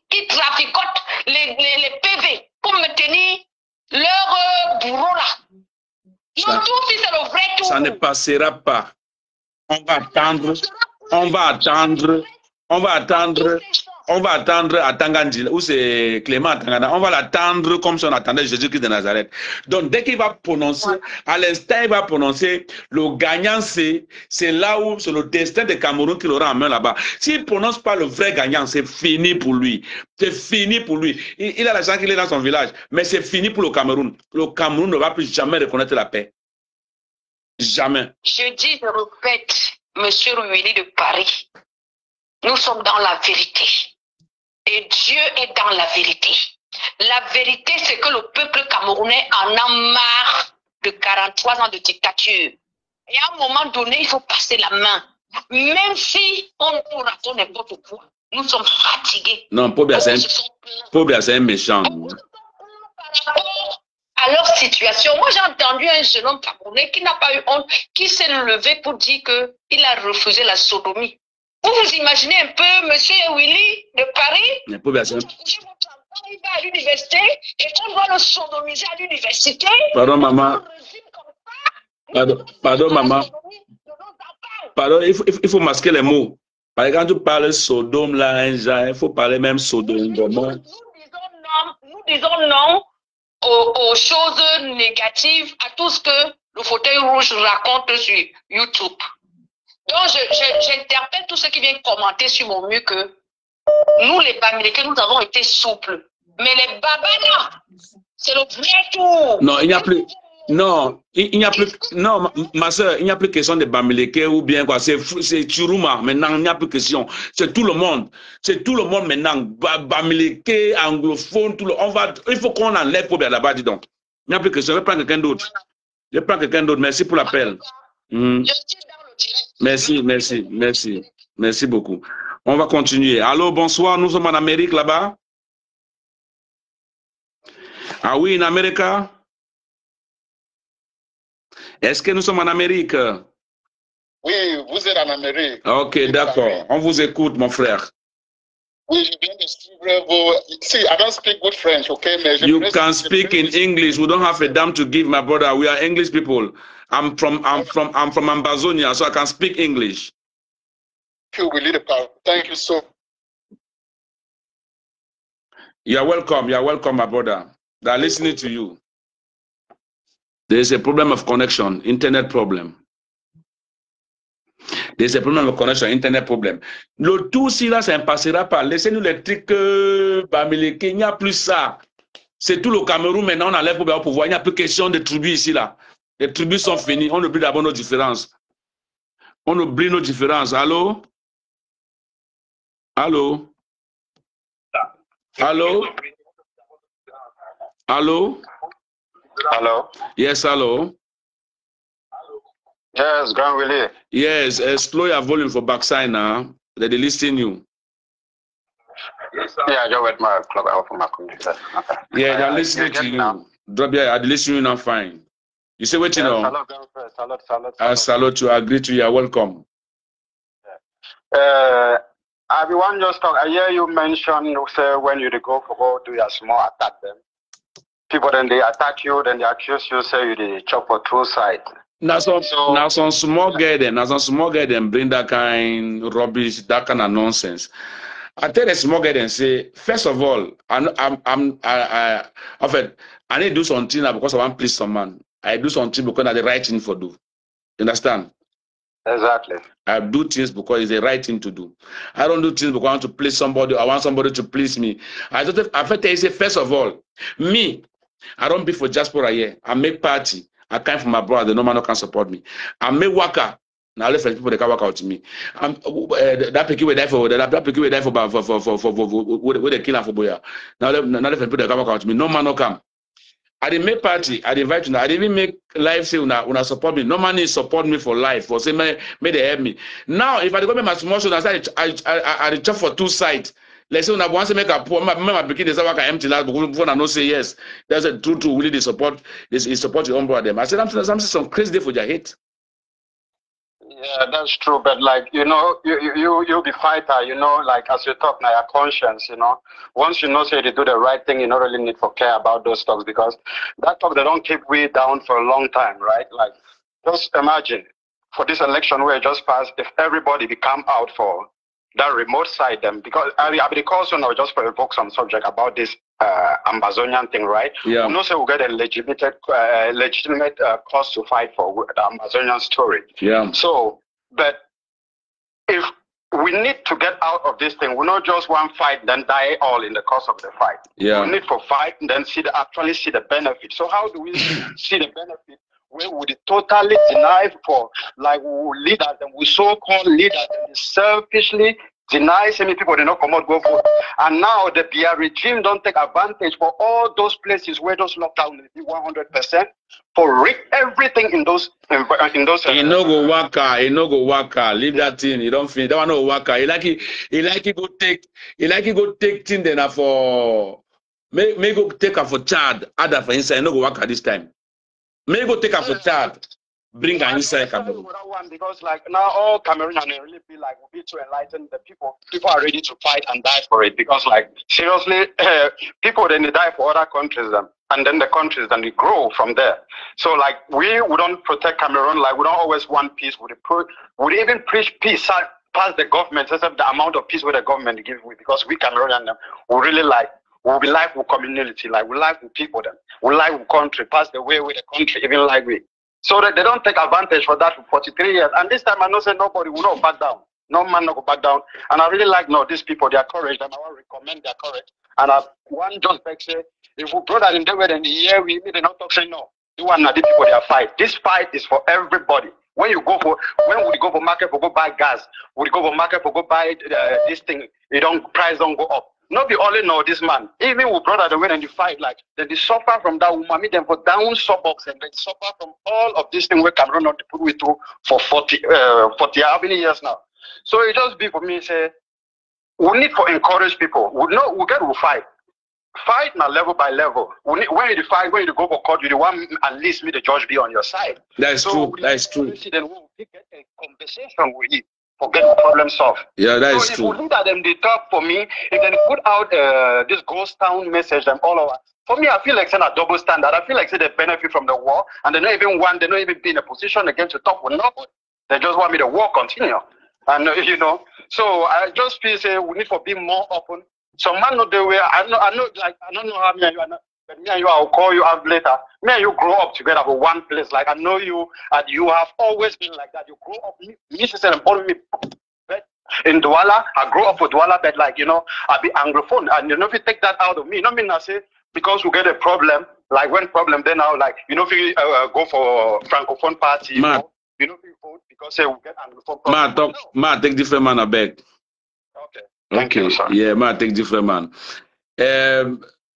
qui traficotent les PV pour maintenir leur bourreau là. Le tout si, c'est le vrai tout. Ça ne passera pas. On va attendre, on va attendre, on va attendre. On va attendre à Tangandil, où c'est Clément à Tangana. On va l'attendre comme si on attendait Jésus-Christ de Nazareth. Donc, dès qu'il va prononcer, à l'instant, il va prononcer, le gagnant, c'est là où c'est le destin de Cameroun qu'il aura en main là-bas. S'il ne prononce pas le vrai gagnant, c'est fini pour lui. C'est fini pour lui. Il a l'argent qu'il est dans son village, mais c'est fini pour le Cameroun. Le Cameroun ne va plus jamais reconnaître la paix. Jamais. Je dis, je répète, monsieur Rueli de Paris, nous sommes dans la vérité. Et Dieu est dans la vérité. La vérité, c'est que le peuple camerounais en a marre de 43 ans de dictature. Et à un moment donné, il faut passer la main. Même si on nous raconte n'importe quoi, nous sommes fatigués. Non, Pobia, c'est un méchant. Par rapport à leur situation, moi j'ai entendu un jeune homme camerounais qui n'a pas eu honte, qui s'est levé pour dire qu'il a refusé la sodomie. Vous vous imaginez un peu, monsieur Willy de Paris, il va à l'université et qu'on doit le sodomiser à l'université. Pardon, maman. Pardon, maman. Pardon, il faut masquer les mots. Par exemple, tu parles sodome là, il faut parler même sodome. Nous disons non aux choses négatives, à tout ce que le fauteuil rouge raconte sur YouTube. Donc, j'interpelle tous ceux qui viennent commenter sur mon mur que nous, les Bamileke, nous avons été souples. Mais les Babana, c'est le vrai tour. Non, il n'y a plus. Non, il n'y a plus. Non, ma soeur, il n'y a plus question de Bamileke ou bien quoi. C'est Tchourouma. Maintenant, il n'y a plus question. C'est tout le monde. C'est tout le monde maintenant. Bamileke, anglophone, tout le monde. Il faut qu'on enlève pour bien là-bas, dis donc. Il n'y a plus question. Je vais prendre quelqu'un d'autre. Je prends quelqu'un d'autre. Merci pour l'appel. Merci, merci, merci. Merci beaucoup. On va continuer. Allô, bonsoir. Nous sommes en Amérique là-bas. Ah oui, en Amérique. Est-ce que nous sommes en Amérique? Oui, vous êtes en Amérique. Ok, d'accord. On vous écoute, mon frère. See, I don't speak good French, okay? You can speak in English. We don't have a damn to give, my brother. We are English people. I'm from Ambazonia, so I can speak English. Thank you so much. You are welcome. You are welcome, my brother. They are listening to you. There is a problem of connection, internet problem. There is a problem of connection, internet problem. Le tout, si là, ça ne passera pas. Laissez-nous les trucs, il n'y a plus ça. C'est tout le Cameroun maintenant, on enlève au pouvoir. Il n'y a plus question de tribus ici, là. Les tribus sont finies. On oublie d'abord nos différences. On oublie nos différences. Allô? Allô? Hello? Hello? Hello? Yes, hello? Yes, Grand Willie. Yes, slow your volume for backside now. That they listen you. Yeah, I just went my plug out from my computer. Okay. Yeah, they're listening to you. Now. Drop your, I'm listening to you now fine. You say what you know? Salute. Salute you, I agree to you, welcome. Everyone just talk. I hear you mention, say, when you go do your small attack them. People then they attack you, then they accuse you, say you the chop for two sides. Now some small guy then bring that kind of rubbish, that kind of nonsense. I tell the small guy then say, first of all, I need to do something because I want to please someone. I do something because I the right thing for do. You understand? Exactly. I do things because it's the right thing to do. I don't do things because I want to please somebody. I want somebody to please me. I say, first of all, me, I don't be for diaspora here. I make party. I came from abroad. The no man can support me. I make worker. Now let people they can work out to me. That picky will die for that picky will die for with the killer for boya. Now let people they can work out to me. No man no come. I didn't make party. I invite you. I didn't even make live say una support me. No man support me for life. For say may they help me. Now if I go make my small show, I chop for two sides. Let's say when I want to make a poor my begin the work empty last before I know say yes. There's a true really they support your own brother them. I said I'm some crazy day for your hate. Yeah, that's true. But like you'll be fighter, like as you talk now, your conscience, Once you know say they do the right thing, you don't really need for care about those talks because that talk they don't keep we down for a long time, right? Like just imagine for this election where it just passed, if everybody become out for that remote side them because I the cause now just for evoke some subject about this Ambazonian thing, right? Yeah. We know say we get a legitimate cause to fight for the Ambazonian story. Yeah. So, but if we need to get out of this thing, we not just one fight then die all in the course of the fight. Yeah. We need to fight and then actually see the benefit. So how do we see the benefit? We would totally deny for like leaders and we so-called leaders and selfishly deny so many people they not come out go vote. And now the BR regime don't take advantage for all those places where those lockdown will be 100% for everything in those He no go waka, leave that thing. You don't feel that one no waka. He like it go take thing then for may go take her for Chad, other for inside, no go waka this time. May go take her for Chad, bring her inside Cameroon. Because like now all Cameroonians really be like will be to enlighten the people. People are ready to fight and die for it because like seriously, people then they die for other countries and then the countries then they grow from there. So like we don't protect Cameroon, like we don't always want peace. We even preach peace past the government, except the amount of peace where the government gives because we Cameroonians we really like. We'll be like with community, like we like with people then. We like with country, pass the way with the country, even like we. So that they don't take advantage for that for 43 years. And this time I know say nobody will not back down. No man will go back down. And I really like these people, their courage, and I want to recommend their courage. And one just back say, if we brother in the way then the year we they not talk say no. You want the people they are fight. This fight is for everybody. When we go for market for go buy gas, we go for market for go buy this thing, price don't go up. Not be only know this man. Even with brother the way and the fight, like they suffer from that woman, meet them for down suburbs and they suffer from all of this thing where Cameroon not put we through for 40 how many years now. So it just be for me say we need to encourage people. We get to fight. Fight now level by level. When you fight, when you go for court, you the one at least me the judge be on your side. That's true. That's true. Then we'll get a conversation with it. for getting the problem solved. Yeah, that is true. So if we look at them, they talk for me. If they put out this ghost town message, them all over. For me, I feel like it's a double standard. I feel like they benefit from the war, and they don't even be in a position again to talk with nobody. They just want me to war continue. And you know, so I just feel say we need to be more open. So man, know the way I know, like I don't know how me and you are not, but me and you, I'll call you out later. Me and you grow up together for one place. Like I know you, and you have always been like that. You grow up, me sister and all me. In Douala, I grew up with Douala, but like you know, I be Anglophone, and you know if you take that out of me, you know what I mean? I say because we get a problem, like when problem then now, like you know if you go for Francophone party, you know if you vote because say we get Anglophone. Ma take different man, I beg. Okay. Thank you, sir. Yeah, ma take different man.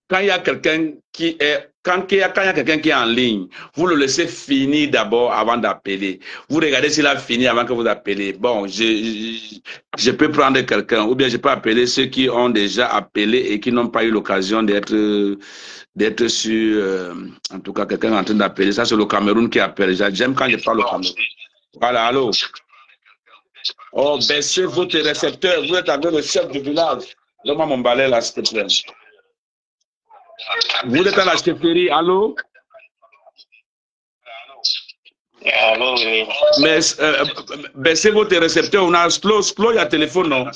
Quand il y a quelqu'un qui est quand il y a quelqu'un qui est en ligne, vous le laissez finir d'abord avant d'appeler. Vous regardez s'il a fini avant que vous appelez. Bon, je peux prendre quelqu'un ou bien je peux appeler ceux qui ont déjà appelé et qui n'ont pas eu l'occasion d'être sur en tout cas quelqu'un est en train d'appeler. Ça c'est le Cameroun qui appelle. J'aime quand je parle au Cameroun. Voilà, allô. Oh, baissez votre récepteur. Vous êtes avec le chef du village. Donne-moi mon balai là, s'il te plaît. Vous êtes à la chefferie, allô? Allô, oui. Mais baissez votre récepteur. On a slow, il y a téléphone, non?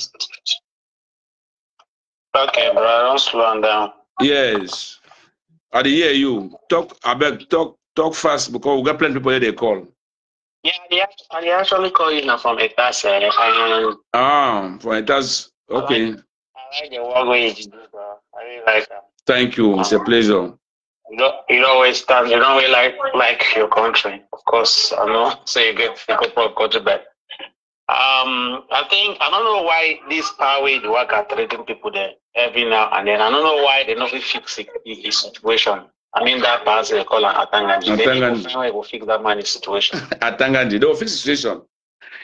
Okay, bro, don't slow down. Yes. I hear you. Talk fast because we got plenty of people here they call. Yeah, I actually call you now from Etas. From Etas. Okay. I like the work you do, bro. I really like that. Thank you. It's a pleasure. You don't always stand. You don't really like your country, of course. I know. So you get go to bed. I think I don't know why this power way they work at treating people there every now and then. I don't know why they don't fix the situation. I mean that person they call an Atanganji. They will fix that man's situation. Atanganji, they will fix the situation.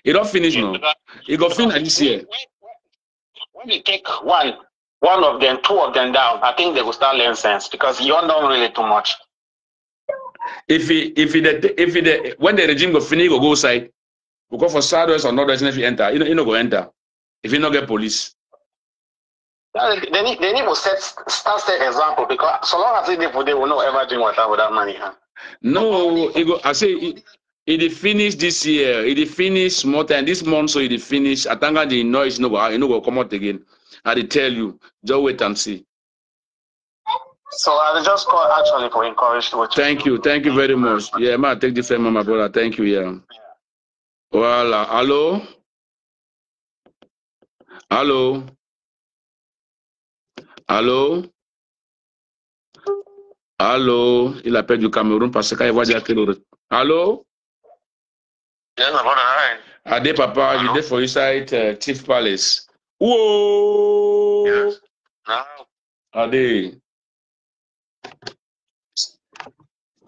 It don't finish now. It go finish this year. When they take one of them, two of them down, I think they will start learning sense because you don't know really too much. When the regime go finish, go outside. Because for Southwest or Northwest, if you enter, you know go enter. If you not get police. They need to start the example because so long as they will not ever do whatever with that money. Huh? No, I say it finish this year. It finish more time this month, so it finish. Atanga the noise no go come out again. I tell you, just wait and see. So I just call actually for encouragement. Thank you very much. Yeah, man, take the fame, my brother. Thank you, yeah. Voilà. Allô? Allô? Allô? Allô? Il appelle du Cameroun parce qu'il voit dire que allô? Yes, my brother. Hi. Ade Papa, you there for inside Chief Palace. Whoa! Yes. Ade.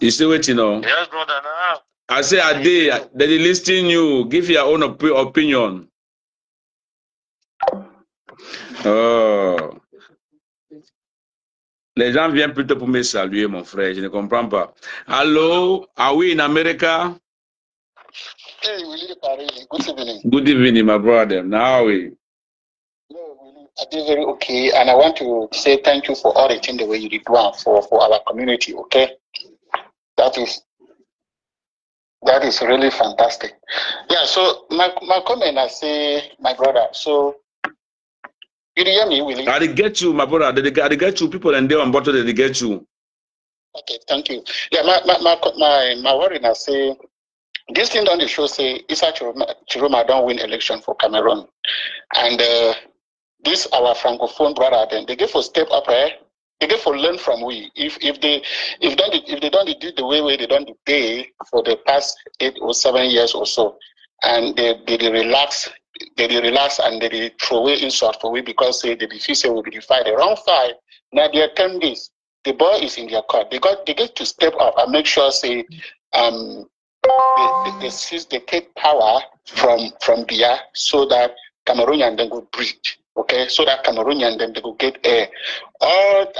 You still waiting now? Yes, brother. Now. I say Ade, they listing you. Give your own opinion. Les gens viennent plutôt pour me saluer, mon frère. Je ne comprends pas. Allô? Are we in America? Hey, Willie Paris. Good evening. Good evening, my brother. Now we. No, Willie, I did very okay, and I want to say thank you for all the things the way you did one for our community. Okay, that is really fantastic. Yeah. So my comment, I say, my brother. So. You hear me, Willie? I get you, my brother. I get you. People and they on bottle, they get you. Okay, thank you. Yeah, my worry, I say, this thing on the show say Issa Chiroma don't win election for Cameroon, and this our francophone brother then they get for step up, right? They get for learn from we. If they don't do the way they don't do for the past 8 or 7 years or so, and they relax. They relax and they throw away insult for we because they feel will be fight the wrong fight. Now they attempt this. The ball is in their court. They get to step up and make sure they take power from there so that Cameroonian then go breathe. Okay, so that Cameroonian then they go get air. Or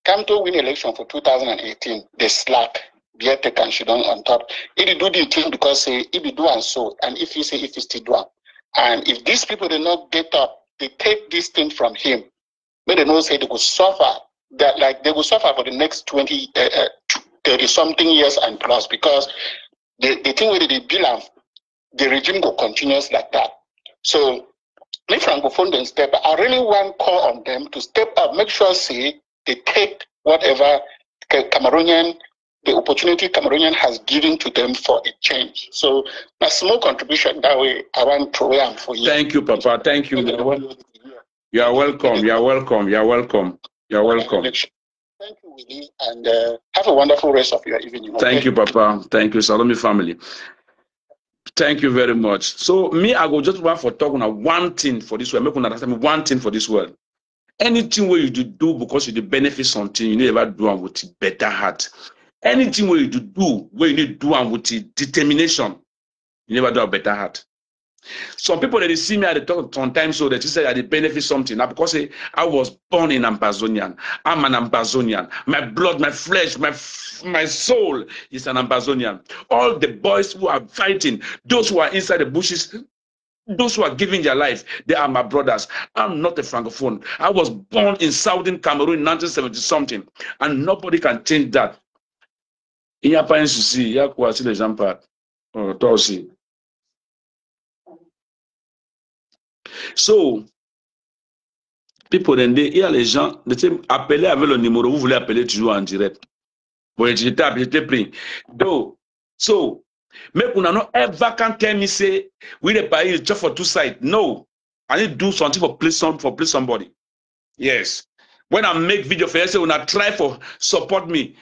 come to win election for 2018, they slack. beer take and she don't on top. If you do the thing because say if you do and so, and if you say if you still do, and if these people do not get up, they take this thing from him. But they know say they will suffer. That like they will suffer for the next 30 something years and plus because the thing where they build the regime go continuous like that. So if Francophone don't step up, I really want to call on them to step up, make sure say they take whatever the opportunity Cameroonian has given to them for a change. So a small contribution that way I want to throw for you. Thank you, Papa. Thank you. You are welcome. You are welcome. You are welcome. You are welcome. Thank you, Willie, and have a wonderful rest of your evening. Okay? Thank you, Papa. Thank you, Salome family. Thank you very much. So me, I go just want for talking about one thing for this world. Make understand one thing for this world. Anything where you do because you benefit something, you never do and with better heart. Anything where you do where you need to do and with determination, you never do a better heart. Some people that they see me at the talk sometimes so that you say that they benefit something. Now because I was born in Ambazonian. I'm an Ambazonian. My blood, my flesh, my soul is an Ambazonian. All the boys who are fighting, those who are inside the bushes, those who are giving their life, they are my brothers. I'm not a Francophone. I was born in Southern Cameroon in 1970 something, and nobody can change that. Il n'y a pas un souci. Il y a quoi si les gens partent? Toi aussi. So, people, il y a les gens, appelez avec le numéro, vous voulez appeler toujours en direct. Bon, j'étais pris. So, make una no ever can tell me say, we the buy is just for two sides. No, I need to do something for please somebody. Yes. When I make video for you, say, when I try for support me.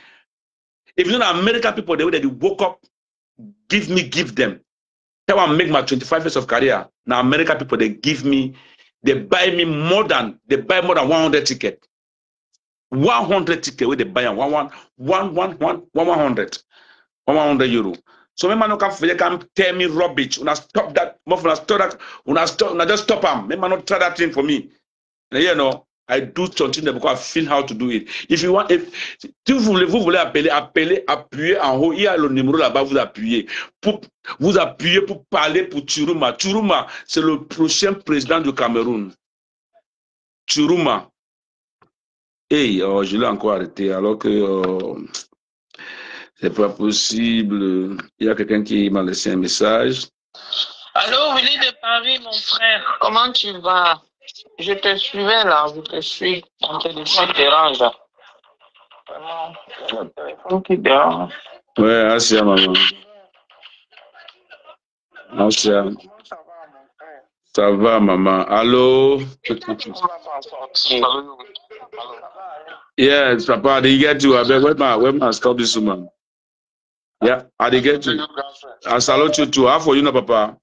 If you know American people, the way that they woke up, give them. How I make my 25 years of career. Now American people, they buy more than 100 tickets. 100 tickets where they buy 100 euro. So my man can tell me rubbish. When I stop that, when I just stop them. My man not try that thing for me. And, you know, I do something because I feel how to do it. If you want, si vous voulez appeler, appuyez en haut. Il y a le numéro là-bas, vous appuyez. Vous appuyez pour parler pour Chiruma. Chiruma, c'est le prochain président du Cameroun. Chiruma. Hey, je l'ai encore arrêté alors que c'est pas possible. Il y a quelqu'un qui m'a laissé un message. Allô, Willy de Paris, mon frère. Comment tu vas? Je te suivais là, je te suis. Ton téléphone dérange. Vraiment, le téléphone qui dérange. Ouais, Asia, maman. Asia. Ça va, maman. Allô? Yes, Papa, did you get you? Where my stop this woman? Yeah, I did get you. I salute you too. How for you, no, Papa?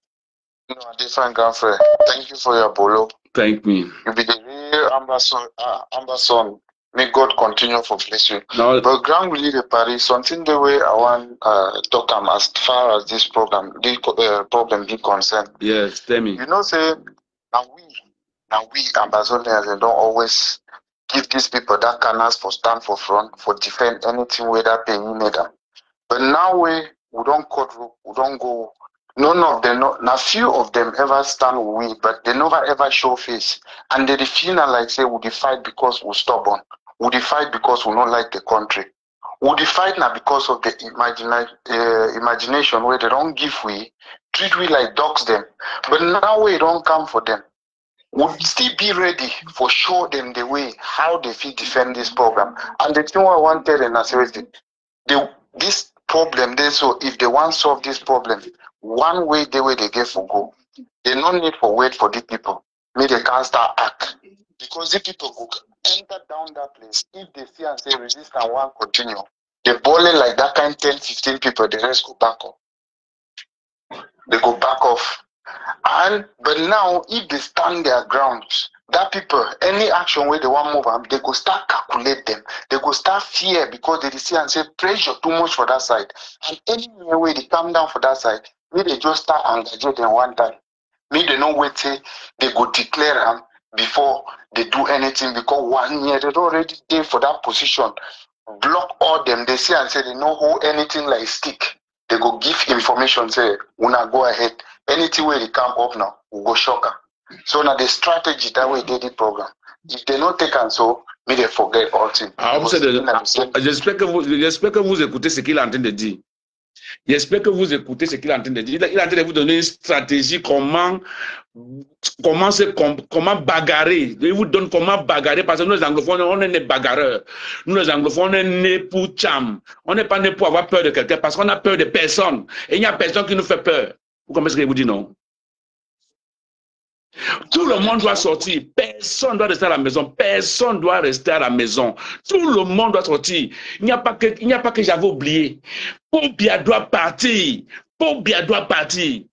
No, different girlfriend. Thank you for your bolo. Thank me. You be the real ambassador. May God continue for bless you. No. But Grand Willie de Paris, something the way I want talk as far as this program, this problem be concerned. Yes, tell me. You know, say now we ambassadors don't always give these people that can ask for stand for front for defend anything where that paying made them. But now we don't cut rope, we don't go. None of them, now few of them ever stand with we, but they never ever show face. And they feel like say, we fight because we're stubborn. We fight because we don't like the country. We fight now because of the imagination where they don't give we, treat we like dogs them. But now we don't come for them. We'll still be ready for show them the way how they feel defend this program. And the thing I wanted and I said, this problem there, so if they want to solve this problem, one way the way they get for go, they no need for wait for the people. Maybe they can't start act. Because the people go enter down that place. If they see and say resist and want continue, they balling like that kind 10, 15 people, the rest go back off. They go back off. But now if they stand their grounds, that people, any action where they want move them, they go start calculate them. They go start fear because they see and say pressure too much for that side. And anywhere where they come down for that side, maybe they just start engaging them one time. Maybe they know wait say they go declare them before they do anything because 1 year they're already there for that position. block all them. They say and say they don't hold anything like stick. They go give information, say, una go ahead. Anything where they come up now, we go shocker. So now the strategy that way they did program. If they don't take and so, me they forget all things. J'espère que vous écoutez ce qu'il est en train de dire. J'espère que vous écoutez ce qu'il est en train de dire. Il est en train de vous donner une stratégie, comment bagarrer. Il vous donne comment bagarrer, parce que nous les anglophones, on est nés bagarreurs. Nous les anglophones, on est nés pour cham. On n'est pas nés pour avoir peur de quelqu'un, parce qu'on a peur de personne. Et il n'y a personne qui nous fait peur. Vous comprenez ce que je vous dis, non? Tout le monde doit sortir. Personne ne doit rester à la maison. Personne ne doit rester à la maison. Tout le monde doit sortir. Il n'y a pas que j'avais oublié. Pobia doit partir. Pobia doit partir.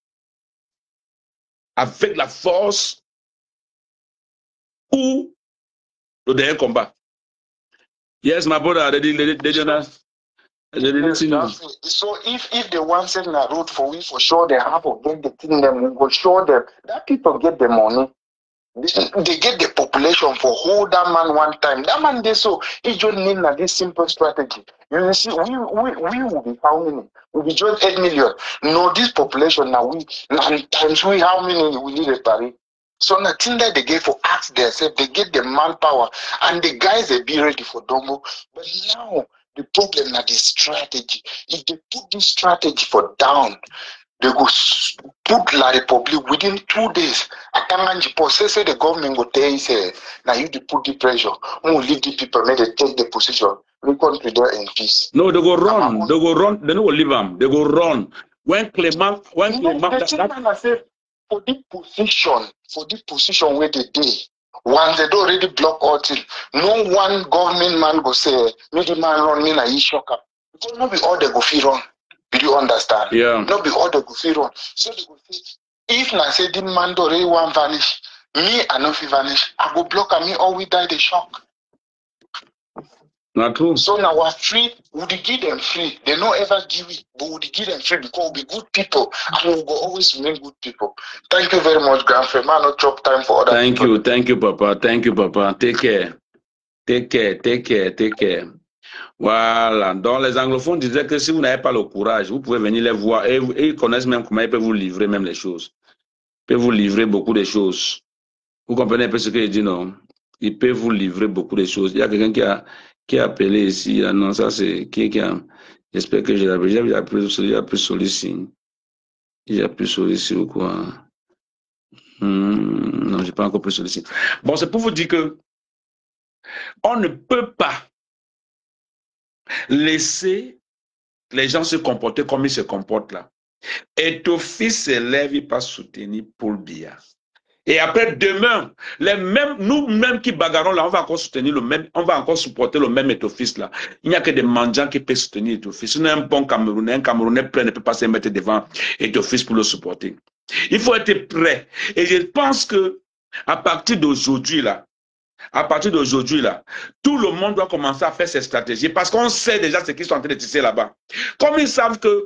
Avec la force ou le dernier combat. Yes, my brother, the Jonas. So if they want to send a road for we, for sure they have to get the thing them, we go show them that people get the money. They get the population for hold that man one time. That man they so he just need this simple strategy. You see, we will be how many? We be just 8 million. No, this population now we times we how many we need a Paris. So nothing that they get for ask themselves, they get the manpower and the guys they be ready for Dombo. But now the problem is the strategy. If they put this strategy for down, they go put La Republic within 2 days. I can't say the government will tell you, say, now you to put the pressure. We will leave the people, may they take the position. We country there in peace. No, they go run. They go run. They don't leave them. They go run. When Clement, I say, for the position where they did. Once they don't already block all things, no one government man go say, me the man run me na he shock up. Because not be all they go feel run. Do you understand? Yeah. Not be all they go feel run. So they go say, if na say the man don't already want vanish, me I no fit vanish. I go block and me all we die the shock. Not true. So now we're free, would give them free. They don't ever give it, but would give them free because we'll be good people and we'll always remain good people. Thank you very much, grandfather. Man, no chop time for other people. Thank you, Papa. Thank you, Papa. Take care. Take care. Voilà. Donc, les anglophones disaient que si vous n'avez pas le courage, vous pouvez venir les voir et ils connaissent même comment ils peuvent vous livrer même les choses. Ils peuvent vous livrer beaucoup de choses. Vous comprenez un peu ce que je dis, non? Ils peuvent vous livrer beaucoup de choses. Il y a quelqu'un qui a appelé ici. Non, ça c'est qui a. J'espère que j'ai appris celui-ci. J'ai appris celui-ci ou quoi? Non, j'ai pas encore pris celui-ci. Bon, c'est pour vous dire que on ne peut pas laisser les gens se comporter comme ils se comportent là. Et ton fils se lève, il passe soutenir Paul Biya. Et après, demain, nous-mêmes qui bagarrons là, on va encore soutenir le même, on va encore supporter le même étoffice là. Il n'y a que des mendiants qui peuvent soutenir l'étoffice. Si on a un bon Camerounais, un Camerounais prêt ne peut pas se mettre devant l'étoffice pour le supporter. Il faut être prêt. Et je pense que à partir d'aujourd'hui là, tout le monde doit commencer à faire ses stratégies parce qu'on sait déjà ce qu'ils sont en train de tisser là-bas. Comme ils savent qu'ils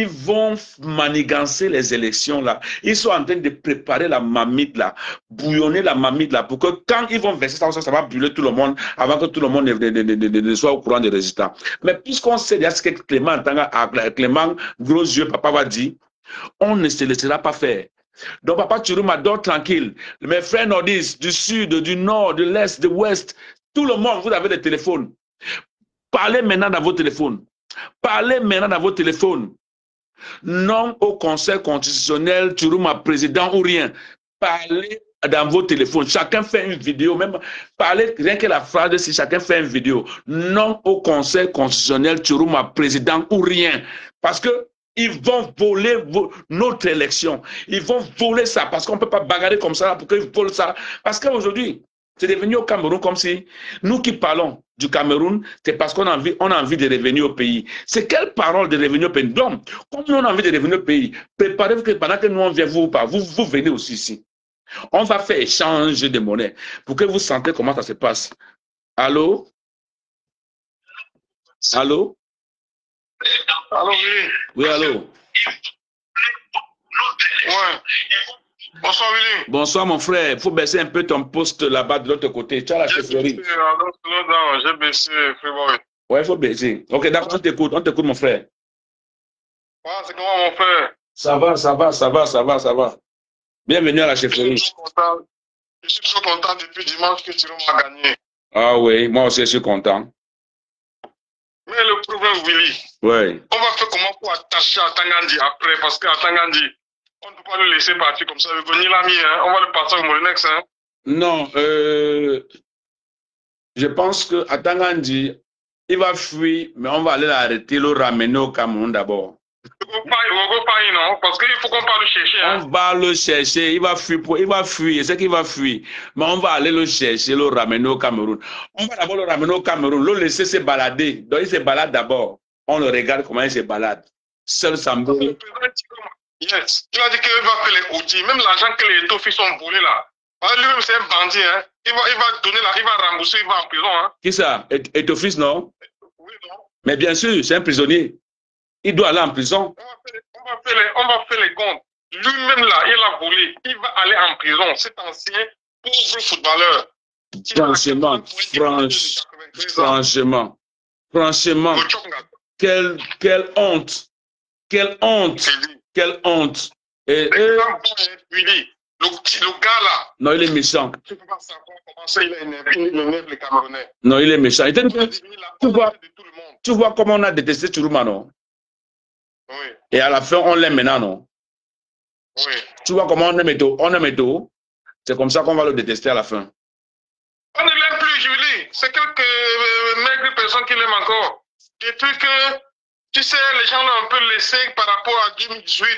vont manigancer les élections là, ils sont en train de préparer la marmite là, bouillonner la marmite là, pour que quand ils vont verser ça va brûler tout le monde avant que tout le monde ne soit au courant des résultats. Mais puisqu'on sait déjà ce que Clément, gros yeux, papa va dire, on ne se laissera pas faire. Donc papa Tchourouma dort tranquille. Mes frères nordistes, du sud, du nord, de l'est, de l'ouest, tout le monde, vous avez des téléphones. Parlez maintenant dans vos téléphones. Parlez maintenant dans vos téléphones. Non au Conseil constitutionnel, Tchourouma président ou rien. Parlez dans vos téléphones. Chacun fait une vidéo. Même parlez rien que la phrase si chacun fait une vidéo. Non au Conseil constitutionnel, Tchourouma président ou rien. Parce que ils vont voler notre élection. Ils vont voler ça parce qu'on ne peut pas bagarrer comme ça pour qu'ils volent ça. Parce qu'aujourd'hui, c'est devenu au Cameroun comme si nous qui parlons du Cameroun, c'est parce qu'on a envie de revenir au pays. C'est quelle parole de revenir au pays? Donc, comme nous on a envie de revenir au pays, préparez-vous que pendant que nous on vient vous venez aussi ici. On va faire échange de monnaie pour que vous sentez comment ça se passe. Allô? Allô? Allô, oui. Oui, allô? Ouais. Bonsoir, Willy. Bonsoir, mon frère. Il faut baisser un peu ton poste là-bas de l'autre côté. Tu as la chefferie. J'ai baissé, Freeboy. Ouais, il faut baisser. Ok, d'accord, on t'écoute, mon frère. Ouais, c'est comment, mon frère? Ça va. Bienvenue à la chefferie. Je suis trop content depuis dimanche que Thierry m'a gagné. Ah oui, moi aussi, je suis content. Mais le problème, Willy, ouais. On va faire comment pour attacher à Tangandi après? Parce qu'à Tangandi, on ne peut pas le laisser partir comme ça. Le Goni l'a mis, hein? On va le passer au Molinex. Hein? Non, je pense qu'à Tangandi, il va fuir, mais on va aller l'arrêter, le ramener au Cameroun d'abord. Il ne faut pas, non? Parce qu'il faut qu'on parle le chercher. Hein? On va le chercher, il va fuir, c'est qu'il va fuir. Mais on va aller le chercher, le ramener au Cameroun. On va d'abord le ramener au Cameroun, le laisser se balader. Donc il se balade d'abord. On le regarde comment il se balade. Seul Sambo. Yes. Il a dit qu'il va faire les outils. Même l'argent que les Etofis sont volés là. Lui-même, c'est un bandit. Hein? Il va donner là, il va rembourser, il va en prison. Hein? Qui ça? Etofis, non? Oui, non. Mais bien sûr, c'est un prisonnier. Il doit aller en prison. On va faire les comptes. Lui-même là, il a volé. Il va aller en prison. Cet ancien pauvre footballeur. Franchement. Quelle honte. Quelle honte. Le gars là. Non, il est méchant. Tu peux pas savoir comment ça il énerve les Camerounais. Non, il est méchant. Tu vois comment on a détesté Chourouma, non? Oui. Et à la fin, on l'aime maintenant, non? Oui. Tu vois comment on aime Eto'o? C'est comme ça qu'on va le détester à la fin. On ne l'aime plus, Julie. C'est quelques maigres personnes qui l'aiment encore. Depuis que, tu sais, les gens l'ont un peu laissé par rapport à 2018.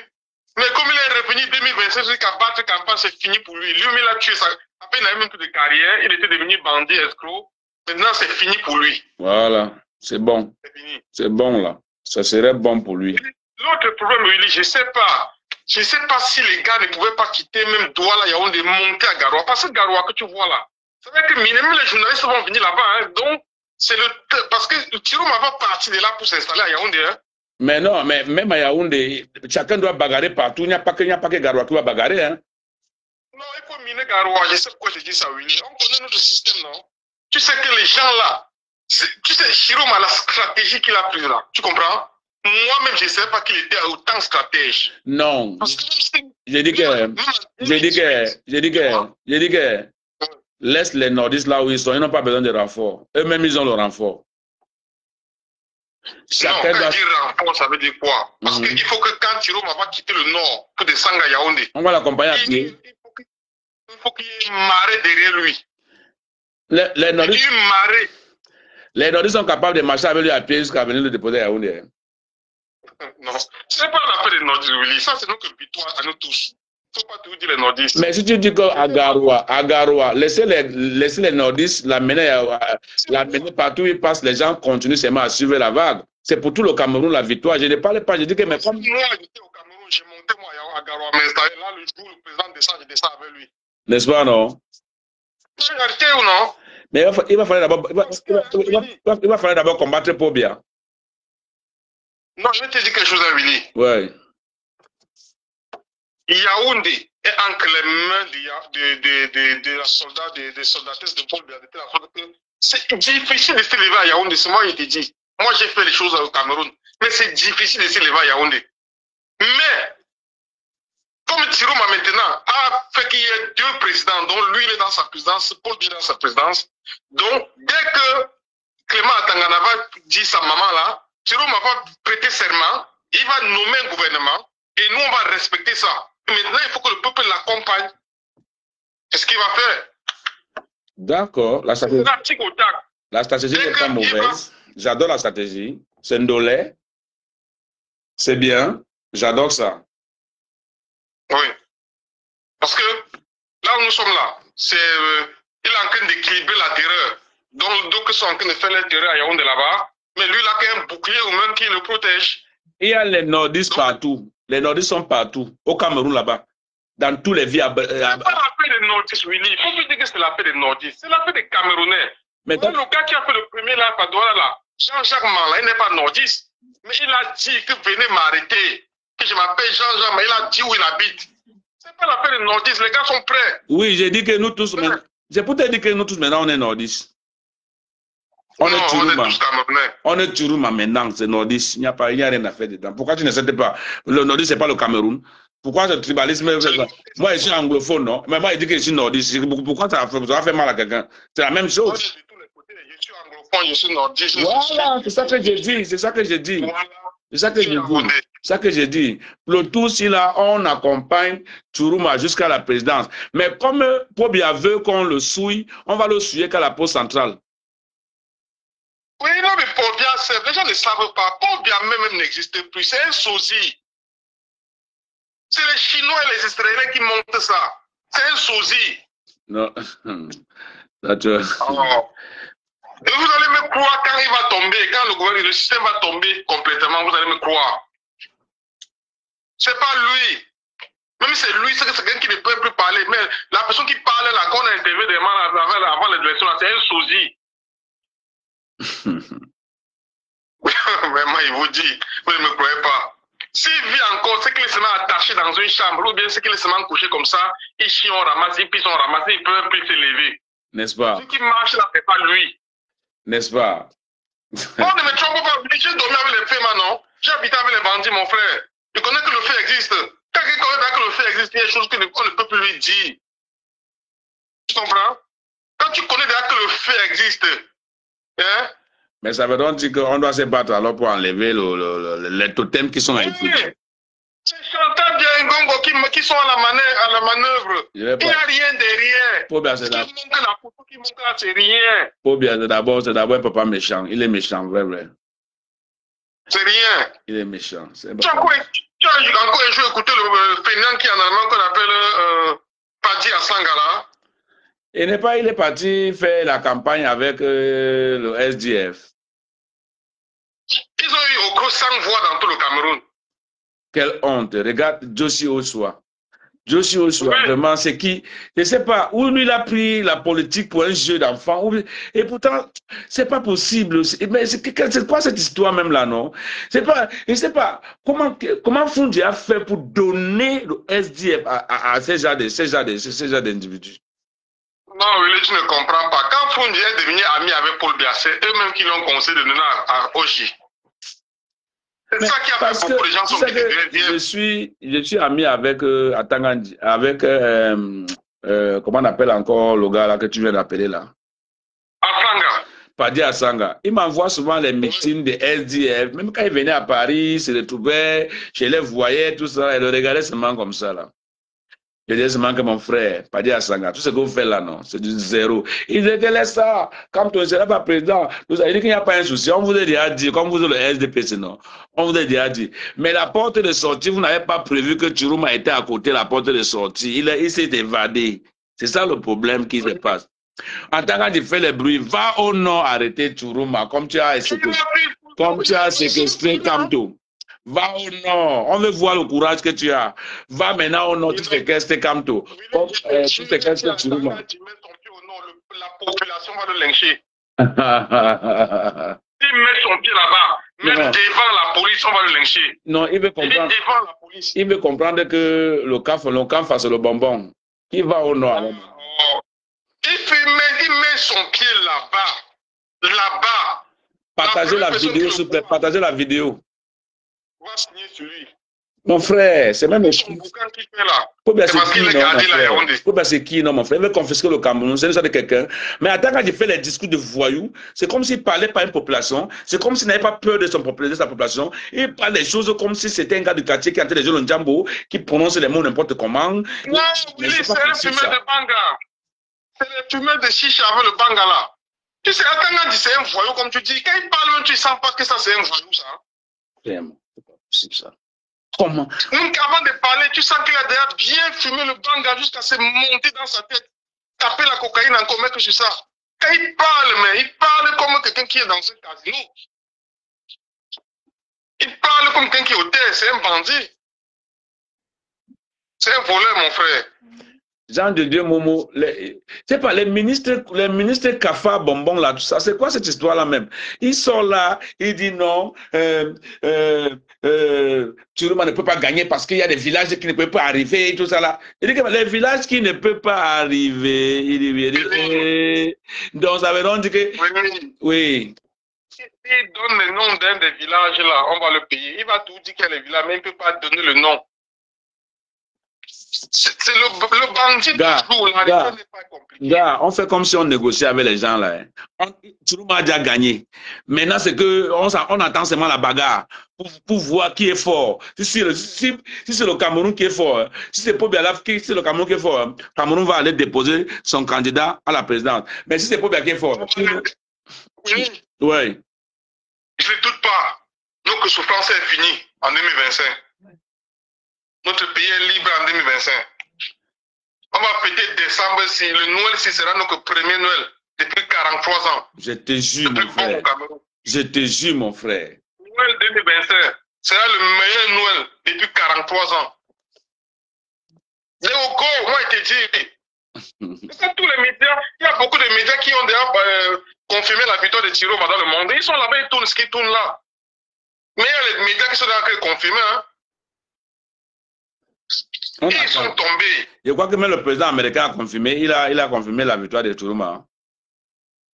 Mais comme il est revenu 2026 jusqu'à battre campagne, c'est fini pour lui. Lui, il a tué ça. Après, il n'avait même plus de carrière. Il était devenu bandit, escroc. Maintenant, c'est fini pour lui. Voilà. C'est bon. C'est fini. C'est bon, là. Ça serait bon pour lui. L'autre problème, Willy, je ne sais pas. Je ne sais pas si les gars ne pouvaient pas quitter même Douala, Yaoundé, monter à Garoua. Parce que Garoua que tu vois là, c'est vrai que même les journalistes vont venir là-bas. Hein. Donc, c'est parce que Thierry m'a pas parti de là pour s'installer à Yaoundé. Hein. Mais non, mais même à Yaoundé, chacun doit bagarrer partout. Il n'y a pas que Garoua qui va bagarrer. Hein. Non, il faut miner Garoua. Je sais pourquoi je dis ça, Willy. On connaît notre système, non? Tu sais que les gens là, tu sais, Chiroma a la stratégie qu'il a prise là. Tu comprends? Moi-même, je ne savais pas qu'il était autant stratège. Non. J'ai dit que, laisse les nordistes là où ils sont. Ils n'ont pas besoin de renfort. Eux-mêmes, ils ont le renfort. Chacun doit dire renfort, ça veut dire quoi? Parce qu'il faut que quand Chiroma va quitter le nord pour descendre à Yaoundé, on va l'accompagner à pied. Il faut qu'il y ait une marée derrière lui. Les nordistes sont capables de marcher avec lui à pied jusqu'à venir le déposer à Yaoundé. Non, ce n'est pas l'affaire des nordistes, Willy. Ça, c'est notre victoire à nous tous. Il ne faut pas tout dire les nordistes. Mais si tu dis qu'à Garoua, laissez les nordistes l'amener partout où ils passent, les gens continuent seulement à suivre la vague. C'est pour tout le Cameroun la victoire. Je ne parlais pas, je dis que mais comme. Moi, j'étais au Cameroun, j'ai monté moi à Garoua, mais là, le jour où le président descend, je descends avec lui. N'est-ce pas, non? Tu as arrêté ou non? Mais il va falloir d'abord combattre Pobia. Non, je vais te dire quelque chose, Willy. Oui. Yaoundé est entre les mains des soldats, des soldatesses de Paul Biya. C'est difficile de se lever à Yaoundé, c'est moi qui te dis. Moi, j'ai fait les choses au Cameroun, mais c'est difficile de se lever à Yaoundé. Mais, comme Thiroma maintenant a fait qu'il y ait deux présidents, dont lui il est dans sa présidence, Paul Biya dans sa présidence, donc dès que Clément Atangana va dire sa maman là, Thiroma va prêter serment, il va nommer un gouvernement et nous on va respecter ça. Maintenant il faut que le peuple l'accompagne. C'est ce qu'il va faire. D'accord. La stratégie n'est pas mauvaise. J'adore la stratégie. C'est ndolé. C'est bien. J'adore ça. Oui. Parce que là où nous sommes là, il est en train d'équilibrer la terreur. Donc d'autres sont en train de faire la terreur à Yaoundé là-bas. Mais lui, il a quand même un bouclier ou même qui le protège. Il y a les nordistes partout. Les nordistes sont partout. Au Cameroun là-bas. Dans tous les villes. C'est pas l'affaire des nordistes, Willy. Il faut plus dire que c'est l'affaire des nordistes. C'est l'affaire des Camerounais. Mais le gars qui a fait le premier là, à Douala là, Jean-Jacques Mala, il n'est pas nordiste. Mais il a dit que venez m'arrêter. Que je m'appelle Jean-Jacques, mais il a dit où il habite. C'est pas la peine de nordistes, les gars sont prêts. Oui, j'ai dit que nous tous, j'ai peut-être dit que nous tous maintenant on est nordistes. On est Tchourouma. On est Tchourouma maintenant, c'est nordiste. Il n'y a rien à faire dedans. Pourquoi tu ne sais pas? Le nordiste, ce n'est pas le Cameroun. Pourquoi ce tribalisme? Moi, je suis anglophone, non? Mais moi, je dis que je suis nordiste. Pourquoi ça va faire mal à quelqu'un? C'est la même chose. Je suis anglophone, je suis nordiste. Voilà, c'est ça que j'ai dit. C'est ça que j'ai dit. C'est ça que j'ai dit. C'est ça que j'ai dit. Le tout, si là, on accompagne Tchourouma jusqu'à la présidence. Mais comme Pobia veut qu'on le souille, on va le souiller qu'à la poste centrale. Oui, non, mais Pobia, les gens ne savent pas. Pobia même n'existe plus. C'est un sosie. C'est les Chinois et les Israéliens qui montent ça. C'est un sosie. Non. Oh. Et vous allez me croire quand il va tomber, quand le système va tomber complètement, vous allez me croire. C'est pas lui. Même si c'est lui, c'est quelqu'un qui ne peut plus parler. Mais la personne qui parle là, qu'on a interviewé des gens avant l'élection, c'est un sosie. Mais moi, il vous dit, vous ne me croyez pas. S'il vit encore, c'est qu'il se met attaché dans une chambre, ou bien c'est qu'il se met couché comme ça, il chie, on ramasse, il pisse, on ramasse, il peut plus se lever. N'est-ce pas? Ce qui marche là, c'est pas lui. N'est-ce pas? Oh, ne me trompe pas, j'ai dormi avec les faits maintenant. J'ai habité avec les bandits, mon frère. Je connais que le fait existe. Quand quelqu'un connaît que le fait existe, il y a des choses qu'on ne peut plus lui dire. Tu comprends? Quand tu connais déjà que le fait existe, hein? Mais ça veut donc dire qu'on doit se battre alors pour enlever les totems qui sont ici. C'est Chantal bien Ngongo qui sont à la manœuvre. Il n'y a rien derrière. Pobia, c'est rien. Pobia, c'est d'abord un papa méchant. Il est méchant, vrai. C'est rien. Il est méchant. Tu as encore un jour écouté le fainéant qui est en allemand qu'on appelle Padi Asanga là? Il est parti faire la campagne avec le SDF. Ils ont eu au gros 100 voix dans tout le Cameroun. Quelle honte. Regarde Joshi Oswa. Joshi Oswa, vraiment, c'est qui? Je ne sais pas, où lui il a pris la politique pour un jeu d'enfant. Et pourtant, c'est pas possible. Mais c'est quoi cette histoire même là, non? Je ne sais pas, comment Fundi a fait pour donner le SDF à ces genres d'individus? Non, tu ne comprends pas. Quand Fundi est devenu ami avec Paul Biya, c'est eux-mêmes qui l'ont conseillé de donner à Oshi. C'est ça qui a fait beaucoup de gens sont je suis ami avec Atangandi, avec comment on appelle encore le gars là que tu viens d'appeler là? Asanga. Padi Asanga. Il m'envoie souvent les meetings de SDF. Même quand il venait à Paris, il se retrouvait, je les voyais, tout ça, et le regardait seulement comme ça là. Je disais seulement que mon frère, Padi Asanga, tout ce que vous faites là, non, c'est du zéro. Il disait que laisse ça, quand on ne sera pas président, il dit qu'il n'y a pas un souci. On vous a déjà dit, comme vous êtes le SDP, non, on vous a déjà dit. Mais la porte de sortie, vous n'avez pas prévu que Tchourouma était à côté de la porte de sortie. Il s'est évadé. C'est ça le problème qui se passe. En tant que tu fais les bruits, va au nord arrêter Tchourouma, comme tu as séquestré Kamto. Va au nord, on veut voir le courage que tu as. Va maintenant au nord, tu séquestres Kamto. Tu séquestres Tchourouma. La population va le lyncher. Il met son pied là-bas, même devant la police, on va le lyncher. Non, il veut comprendre. Devant la police. Il veut comprendre que le camp fasse le bonbon. Qui va au nord? Il met son pied là-bas. Là-bas. Partagez la vidéo, s'il vous plaît. Partagez la vidéo. On va signer sur lui. Mon frère, c'est même excuse. Pobia, c'est qui, non, mon frère? Il veut confisquer le Cameroun, c'est ça de quelqu'un. Mais attends, quand il fait les discours de voyous, c'est comme s'il ne parlait pas à une population, c'est comme s'il n'avait pas peur de sa population. Il parle des choses comme si c'était un gars du quartier qui est en train de jouer le Njambo, qui prononce les mots n'importe comment. Non, oui, c'est un fumeur de banga. C'est le fumeur de chicha avec le banga là. Tu sais, quand on dit c'est un voyou, comme tu dis, quand il parle même, tu ne sens pas que ça c'est un voyou, ça. Vraiment, c'est pas possible ça. Comment? Donc avant de parler, tu sens qu'il a déjà bien fumé le banga jusqu'à se monter dans sa tête. Taper la cocaïne encore, mettre sur ça. Quand il parle, mais il parle comme quelqu'un qui est dans un casino. Il parle comme quelqu'un qui est au terre, c'est un bandit. C'est un voleur, mon frère. Jean de Dieu, Momo, c'est pas les ministres Kafa, Bonbon, là, tout ça, c'est quoi cette histoire-là même? Ils sont là, ils disent non, Chiroma ne peut pas gagner parce qu'il y a des villages qui ne peuvent pas arriver et tout ça là. Il dit que les villages qui ne peuvent pas arriver, donc ça veut dire que... Oui. Il donne le nom d'un des villages là, on va le payer. Il va tout dire qu'il y a les villages, mais il ne peut pas donner le nom. C'est le bandit toujours là, n'est pas compliqué. Gars, on fait comme si on négociait avec les gens là. Chiroma a déjà gagné. Maintenant, c'est que on attend seulement la bagarre pour voir qui est fort. Si c'est le Cameroun qui est fort, si c'est Pobia qui c'est le Cameroun qui est fort, Cameroun va aller déposer son candidat à la présidence. Mais si c'est Pobia qui est fort, oui. Ouais. Je ne doute pas. Notre souffrance est finie en 2025. Notre pays est libre en 2025. On va fêter décembre si le Noël sera notre premier Noël depuis 43 ans. Je te jure, mon frère. Je te jure, mon frère. Noël 2025 sera le meilleur Noël depuis 43 ans. Léogo, moi je te dis. C'est tous les médias. Il y a beaucoup de médias qui ont déjà confirmé la victoire de Chiroma dans le monde. Ils sont là-bas, ils tournent ce qu'ils tournent là. Mais il y a les médias qui sont déjà confirmés. Hein. Ils sont tombés. Je crois que même le président américain a confirmé, il a confirmé la victoire de Chiroma.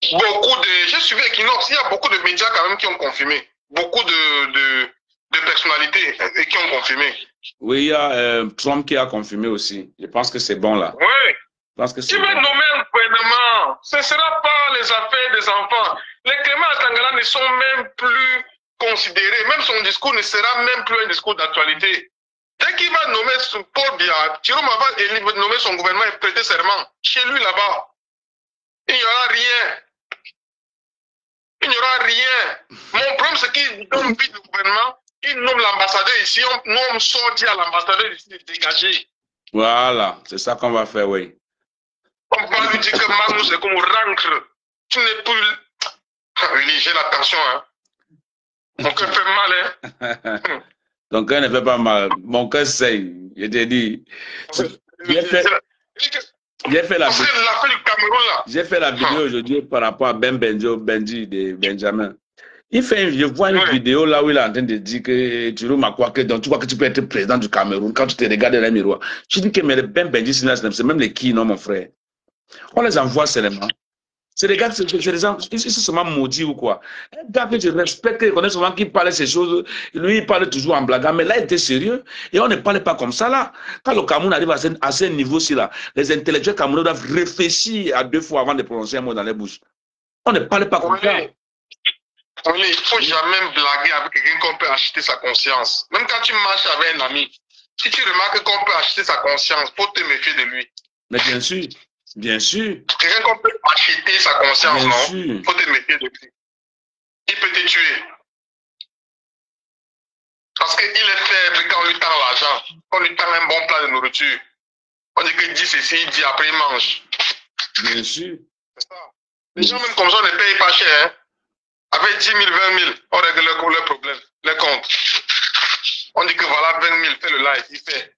Je suis avec Equinox, il y a beaucoup de médias quand même qui ont confirmé. Beaucoup de personnalités qui ont confirmé. Oui, il y a Trump qui a confirmé aussi. Je pense que c'est bon là. Oui. Tu veux nommer un gouvernement, ce ne sera pas les affaires des enfants. Les Clément Atangala ne sont même plus considérés. Même son discours ne sera même plus un discours d'actualité. Dès qu'il va nommer Paul Biya, Chiroma va nommer son gouvernement et prêter serment chez lui là-bas. Il n'y aura rien. Il n'y aura rien. Mon problème, c'est qu'il donne vite le gouvernement, il nomme l'ambassadeur ici, on sort à l'ambassadeur ici de dégager. Voilà, c'est ça qu'on va faire, oui. On va lui dire que Manu, c'est comme rentre. Tu n'es plus. Oui, j'ai l'attention, hein. Mon cœur fait mal, hein. Ton cœur ne fait pas mal. Mon cœur saigne, je t'ai dit. J'ai fait la vidéo aujourd'hui par rapport à Benji de Benjamin. Je vois une vidéo là où il est en train de dire que tu crois que tu peux être président du Cameroun quand tu te regardes dans les miroirs. Je dis que mais les Benji, c'est même les qui, non, mon frère. On les envoie seulement. C'est des gars, c'est des gens, ils sont seulement maudits ou quoi. Un gars que tu respectes, qui connaît souvent, qui parle ces choses, lui, il parle toujours en blaguant, mais là, il était sérieux. Et on ne parle pas comme ça, là. Quand le Cameroun arrive à ce niveau-ci, là, les intellectuels camerounais doivent réfléchir à 2 fois avant de prononcer un mot dans les bouches. On ne parle pas comme ça. Oui, il ne faut jamais blaguer avec quelqu'un qu'on peut acheter sa conscience. Même quand tu marches avec un ami, si tu remarques qu'on peut acheter sa conscience, il faut te méfier de lui. Mais bien sûr. Bien sûr. Quelqu'un qu'on peut acheter sa conscience, non? Il faut te méfier de lui. Il peut te tuer. Parce qu'il est faible quand on lui tend l'argent. Quand on lui tend un bon plat de nourriture. On dit qu'il dit ceci, il dit après il mange. Bien sûr. C'est ça. Les gens même comme ça ne payent pas cher. Hein? Avec 10 000, 20 000, on règle leurs problèmes, les comptes. On dit que voilà 20 000, fais le live, il fait.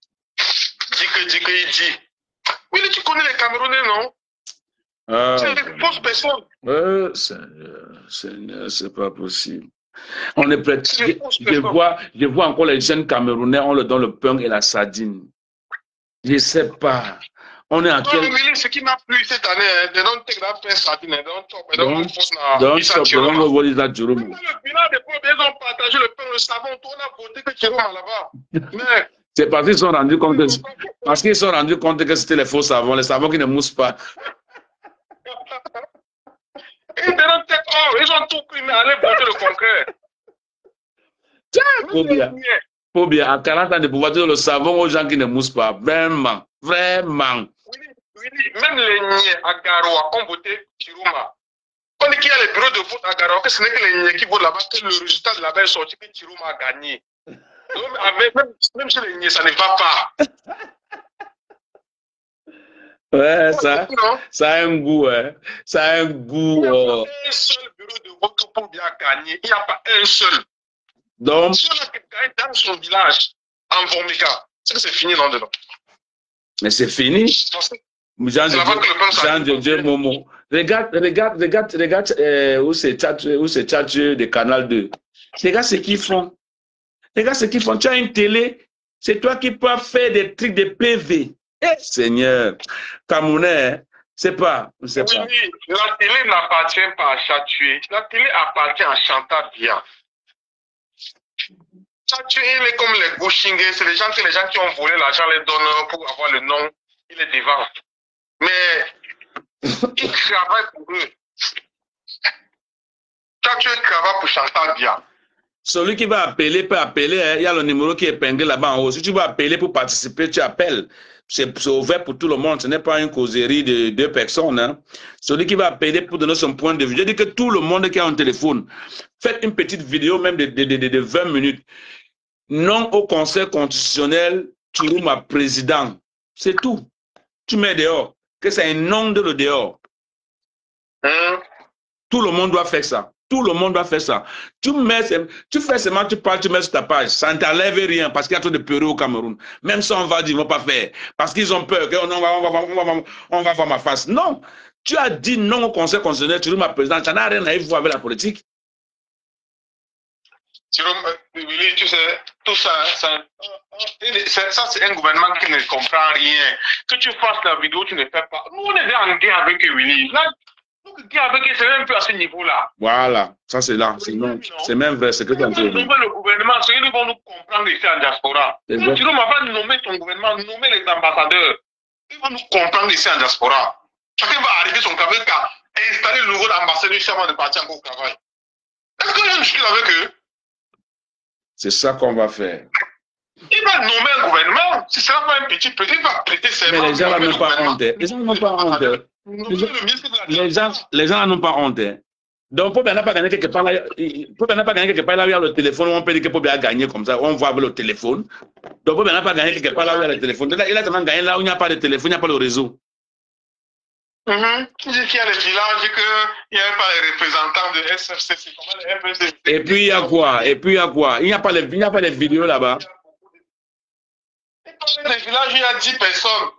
Dit que, il dit. Oui, tu connais les Camerounais, non? C'est des fausses personnes. Seigneur, c'est pas possible. On est prêt. Je vois encore les jeunes Camerounais, on leur donne le pain et la sardine. Je ne sais pas. On est en quel... Ce qui m'a plu cette année, they don't take that pain sardine, they don't talk, don't stop, what is that, Jérôme? Le bilan des pauvres, ils ont partagé le pain, le savon, tout, on a voté que Jérôme là-bas. Mais... C'est parce qu'ils se sont rendus compte que, c'était les faux savons, les savons qui ne moussent pas. Ils ont tout pris, mais allez voter le concret. Faut bien, à 40 ans de pouvoir dire le savon aux gens qui ne moussent pas. Vraiment, vraiment. Oui, même les niais à Garoua ont voté Chiroma. On dit qu'il y a les bureaux de vote à Garoua, que ce n'est que les niais qui votent là-bas, que le résultat de là-bas est sorti, que Chiroma a gagné. Même chez les niais, ça ne va pas. Ouais, ça a un goût, hein. Ça a un goût. Il n'y a pas un seul bureau de vote pour bien gagner. Il n'y a pas un seul. Donc, si on a gagné dans son village, en Vormika, c'est que c'est fini là-dedans. Mais c'est fini. Jean-Dieu Momo. Regarde où c'est Tchatcheux de Canal 2. Regarde ce qu'ils font. Regarde ce qu'ils font. Tu as une télé, c'est toi qui peux faire des trucs de PV. Eh, Seigneur, Camerounais, c'est pas. Oui, la télé n'appartient pas à Chatué. La télé appartient à Chantal Biya. Chatué, il est comme les Gouchingues, c'est les gens qui ont volé l'argent, les donnent pour avoir le nom. Il est devant. Mais il travaille pour eux. Chatué travaille pour Chantal Biya. Celui qui va appeler peut appeler. Hein. Il y a le numéro qui est épinglé là-bas en haut. Si tu veux appeler pour participer, tu appelles. C'est ouvert pour tout le monde. Ce n'est pas une causerie de 2 personnes. Hein. Celui qui va appeler pour donner son point de vue. Je dis que tout le monde qui a un téléphone, faites une petite vidéo même de 20 minutes. Non au Conseil constitutionnel, Chiruma président. C'est tout. Tu mets dehors. Que c'est un nom de le dehors. Tout le monde doit faire ça. Tout le monde doit faire ça. Tu fais seulement, tu parles, tu mets sur ta page. Ça ne t'enlève rien parce qu'il y a trop de périodes au Cameroun. Même ça, on va dire, ils ne vont pas faire. Parce qu'ils ont peur qu'on va voir ma face. Non. Tu as dit non au Conseil constitutionnel, tu ma présidente. Ça n'a rien à voir avec la politique. Tu sais, tout ça, ça c'est un gouvernement qui ne comprend rien. Que tu fasses la vidéo, tu ne fais pas. Nous, on est déjà en guerre avec Willy. Là, c'est même plus à ce niveau-là. Voilà, ça c'est là. C'est même vrai, c'est que tu as dit. Le gouvernement, ceux qui vont nous comprendre ici en diaspora. Tu ne vas pas nommer ton gouvernement, nommer les ambassadeurs. Ils vont nous comprendre ici en diaspora. Chacun va arriver son travail à installer le nouveau ambassadeur avant de partir encore au travail. Est-ce qu'il y a une discussion avec eux? C'est ça qu'on va faire. Il va nommer un gouvernement. Si ce n'est pas un petit peu, il va prêter serment. Mais les gens n'ont pas honte. Les gens n'ont pas honte. Les gens n'ont pas honte. Donc, Pobia n'a pas gagné quelque part là. Pobia n'a pas gagné quelque part là où il y a le téléphone. On peut dire que Pobia a gagné comme ça. On voit avec le téléphone. Donc, Pobia n'a pas gagné quelque part là où il y a le téléphone. Il a tellement gagné là où il n'y a pas de téléphone, il n'y a pas de réseau. Il dit qu'il y a les villages, qu'il n'y a pas les représentants de SFCC. Et puis, il y a quoi? Il n'y a pas les vidéos là-bas. Dans les villages, il y a 10 personnes.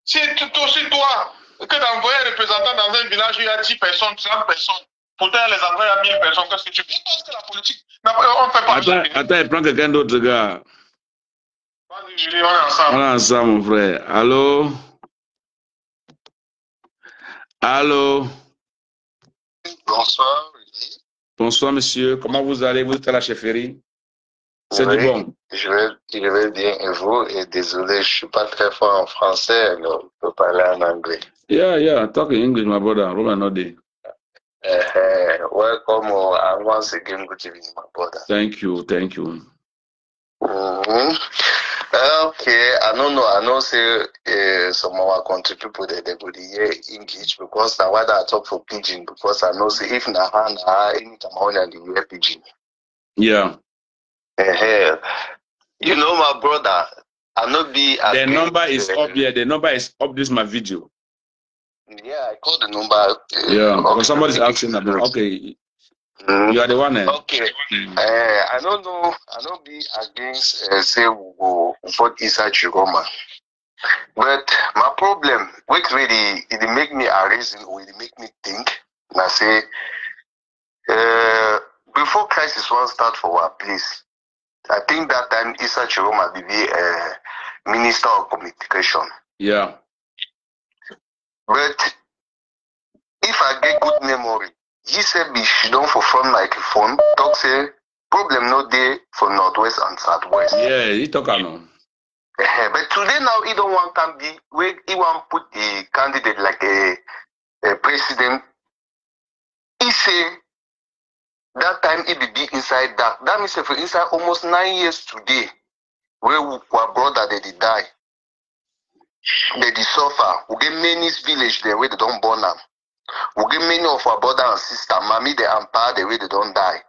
C'est toi. Que d'envoyer un représentant dans un village, il y a 10 personnes, 30 personnes. Pourtant, les envoyer à 1000 personnes. Qu'est-ce que tu fais? Parce que la politique, on ne fait pas. Attends, prends quelqu'un d'autre, gars. Vas-y, Julie, on est ensemble. On est ensemble, mon frère. Allô? Allô? Bonsoir. Bonsoir, monsieur. Comment vous allez? Vous êtes à la chefferie? C'est du bon. Je vais bien et vous, et désolé, je ne suis pas très fort en français, alors je peux parler en anglais. Yeah, talk in English, my brother. Welcome and once again, good evening, my brother. Thank you. Okay, I know say some of our country people they go to hear English because now why I talk for pidgin, because I know say if na any Cameroon and the hear pidgin. Yeah. You know, my brother, I not be. The number is up here. The number is up. This is my video. Yeah, I called the number. Yeah, okay. Somebody's asking about. Okay, you are the one. Okay. I don't know. I don't be against say we go vote inside Chiroma. But my problem, which really it make me a reason, or it make me think. And I say, before crisis one start for our place. I think that time Issa Chiroma be Minister of Communication. Yeah. But if I get good memory, he said she don't for front microphone, talk say problem no day for Northwest and Southwest. Yeah, he talk about. But today now he don't want can be where he want put a candidate like a president. He say that time it be inside that. That means for inside almost 9 years today, where our brother they die, they suffer. We get many village there where they don't burn them. We get many of our brother and sister, mommy they empire the way they don't die.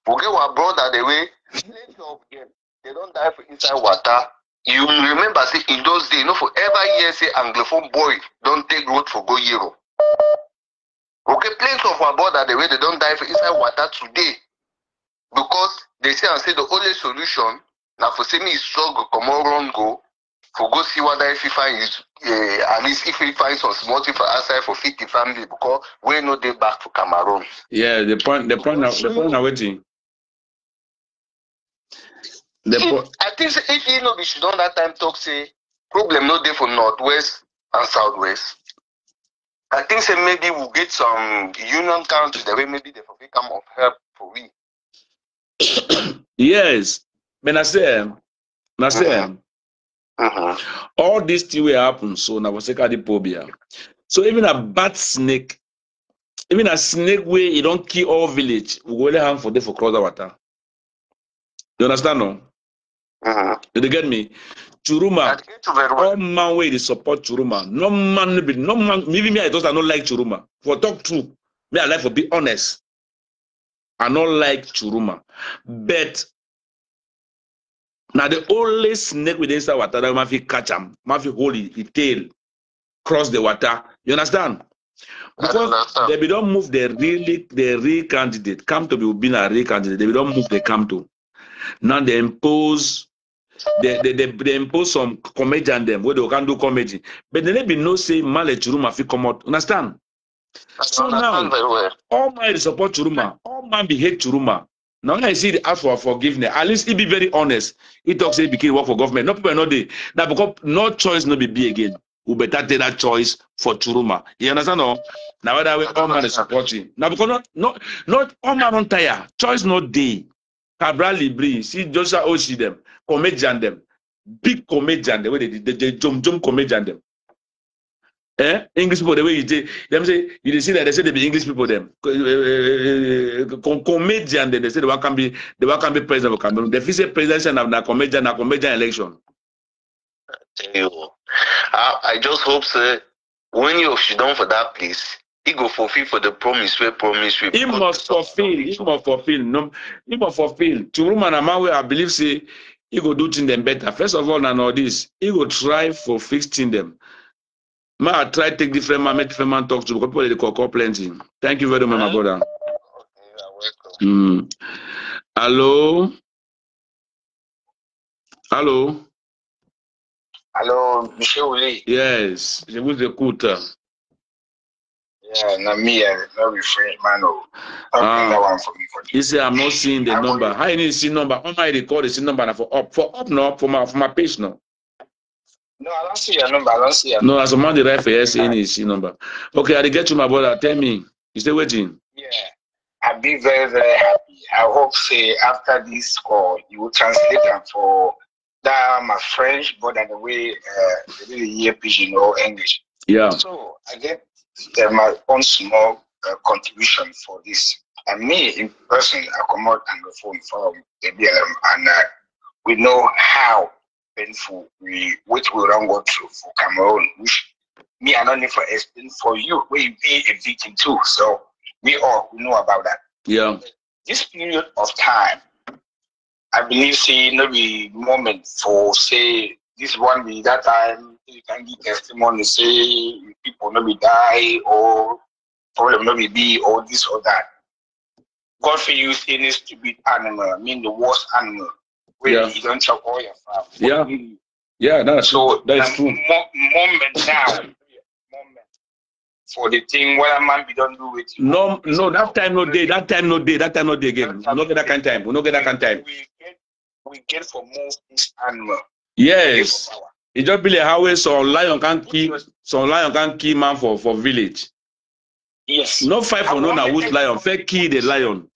We get our brother the way plenty of them they don't die for inside water. You remember say in those days, no forever year say Anglophone boy don't take road for go Euro. Okay, plenty of our brother the way they don't die for inside water today. Because they say and say the only solution now for say me is struggle come on run go for go see whether if he finds at least if he finds some small thing for outside for 50 family because we know they back to Cameroon. Yeah, the point now waiting. I think if you know we should on that time talk say problem no there for Northwest and Southwest. I think say maybe we'll get some union countries the way maybe they will become of help for we. Yes, but I say, all these things will happen. So now we say the phobia. So even a bad snake, even a snake way you don't kill all village, we go only have for them for cross the water. You understand no? Did you get me? Churuma, all man way they support Churuma. No man, maybe me I don't like Churuma. For talk true, me I like for be honest. I don't like Churuma, but now the only snake with inside water that must catch him, must hold his tail, cross the water. You understand? Because they don't move the real candidate. Come to be being a real candidate. They don't move. They come to. Now they impose. They impose some comedy on them where they can do comedy, but they be no say Male Churuma fi come out. Understand? So now all man support Churuma, all man be hate Churuma. Now when I see the ask for forgiveness, at least he be very honest. He talks say he became work for government. No people know they now because no choice no be again. We better take that choice for Churuma. You understand? No? Now that way all man is supporting. Now because not all man on tire. Choice not day. Cabral Libri, see Joshua Oshi them, comedian them, big comedian the way they jump comedian them. English people the way you say them say you see that they say they be English people them comedian they say they can be president of Cameroon. The future presidential na comedian election. I just hope so when you sit down for that place. He go fulfill for the promise. He must fulfill. No, he must fulfill. Churuma na man I believe say he go do things them better. First of all, now this he go try for fixing them. I try take different man, make different man talk to people they call plenty. Thank you very much, my brother. Okay, you're welcome. Hello. Hello, Michel Lee. Yes, je vous écoute. Yeah, not me, not be French man. That one for me. You say I'm not seeing the number. How you need to see number? How am I record the number for up no for my page no? No, I don't see your number. No, as a man the right for yes, any see number. Okay, I get you, my brother. Tell me, you still waiting? Yeah, I'll be very, very happy. I hope say after this call you will translate them for that my French, but in the way they really hear pidgin or English. Yeah. So I get my own small contribution for this. And me in person, I come out on the phone from the BLM, and we know how painful which we don't go through for Cameroon, which me I don't need for explain for you, where you be a victim too. So we know about that. Yeah. This period of time, I believe say no be moment for say this one be that time you can give testimony say people no be die or problem no be or this or that. God for use any stupid animal, I mean the worst animal, where you don't chop all your farm. Yeah, that's so that is true. Moment for the thing where a man be don't do it. No, that time no day again. We no get that kind of time. We get for most this animal. Yes. It just be like how some lion can kill man for village. Yes. No fight for no wood lion. Fake kill the lion.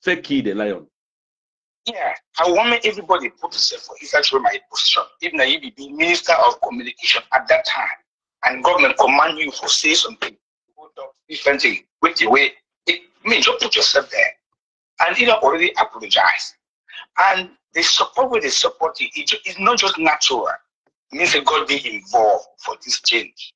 Yeah. I want everybody put yourself for exactly my position. Even if you be Minister of Communication at that time and government command you for say something, different thing with the way it means you put yourself there. And you already apologize. And the support with the support it's not just natural. It means that God be involved for this change.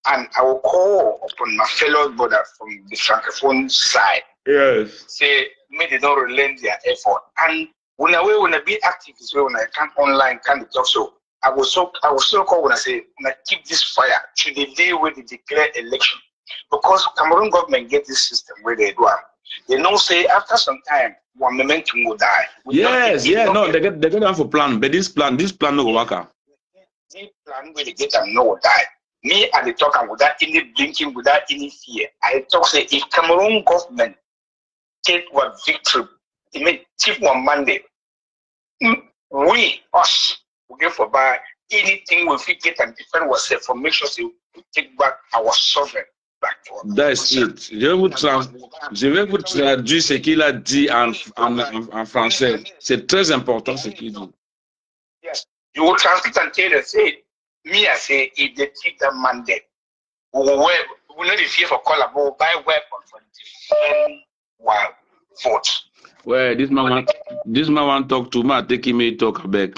And I will call upon my fellow brother from the Francophone side. Yes. Say, may they not relent their effort. And when I be active this way, when I come online, can't talk so. I will still call when I say, when I keep this fire to the day where they declare election. Because Cameroon government get this system where they do. They know say after some time, one momentum will die. They get them for plan, but this plan no go work out. This plan where they get them no will die. Me and the talk without any blinking, without any fear. I talk say if Cameroon government take what victory, it may take one Monday. we, us, we get for buy anything we fit get and different was information to take back our sovereign back to us. That's it. Je vais vous traduire ce qu'il a dit en français. C'est très important ce qu'il dit. Yes. You will translate and tell us, say, me, I say, if they take the mandate, we will not fear for call about buy weapons for different votes. Well, this man want talk to me. Take him to talk back.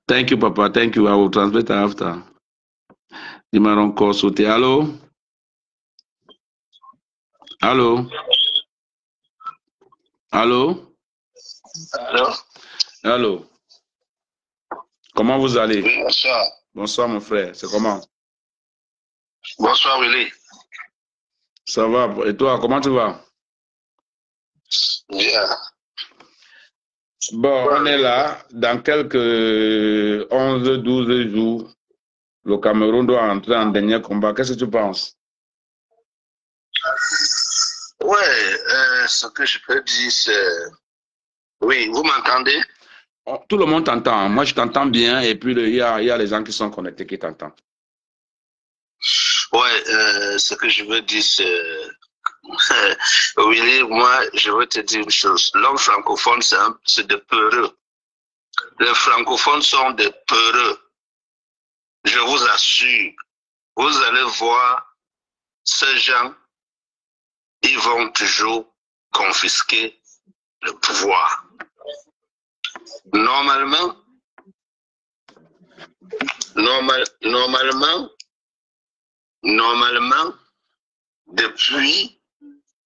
Thank you, Papa. Thank you. I will translate after. The man encore sauté. Allô? Allô? Allô? Allô? Allô? Comment vous allez? Oui, bonsoir. Bonsoir, mon frère. C'est comment? Bonsoir, Willy. Ça va. Et toi, comment tu vas? Bien. Bon, on est là. Dans quelques 11-12 jours, le Cameroun doit entrer en dernier combat. Qu'est-ce que tu penses? Ouais, ce que je peux dire, c'est... Oui, vous m'entendez? Tout le monde t'entend. Moi, je t'entends bien. Et puis, il y a les gens qui sont connectés qui t'entendent. Ouais, ce que je veux dire, c'est... Willy, moi, je veux te dire une chose. L'homme francophone, c'est des peureux. Les francophones sont des peureux. Je vous assure, vous allez voir ces gens, ils vont toujours confisquer le pouvoir. Normalement, depuis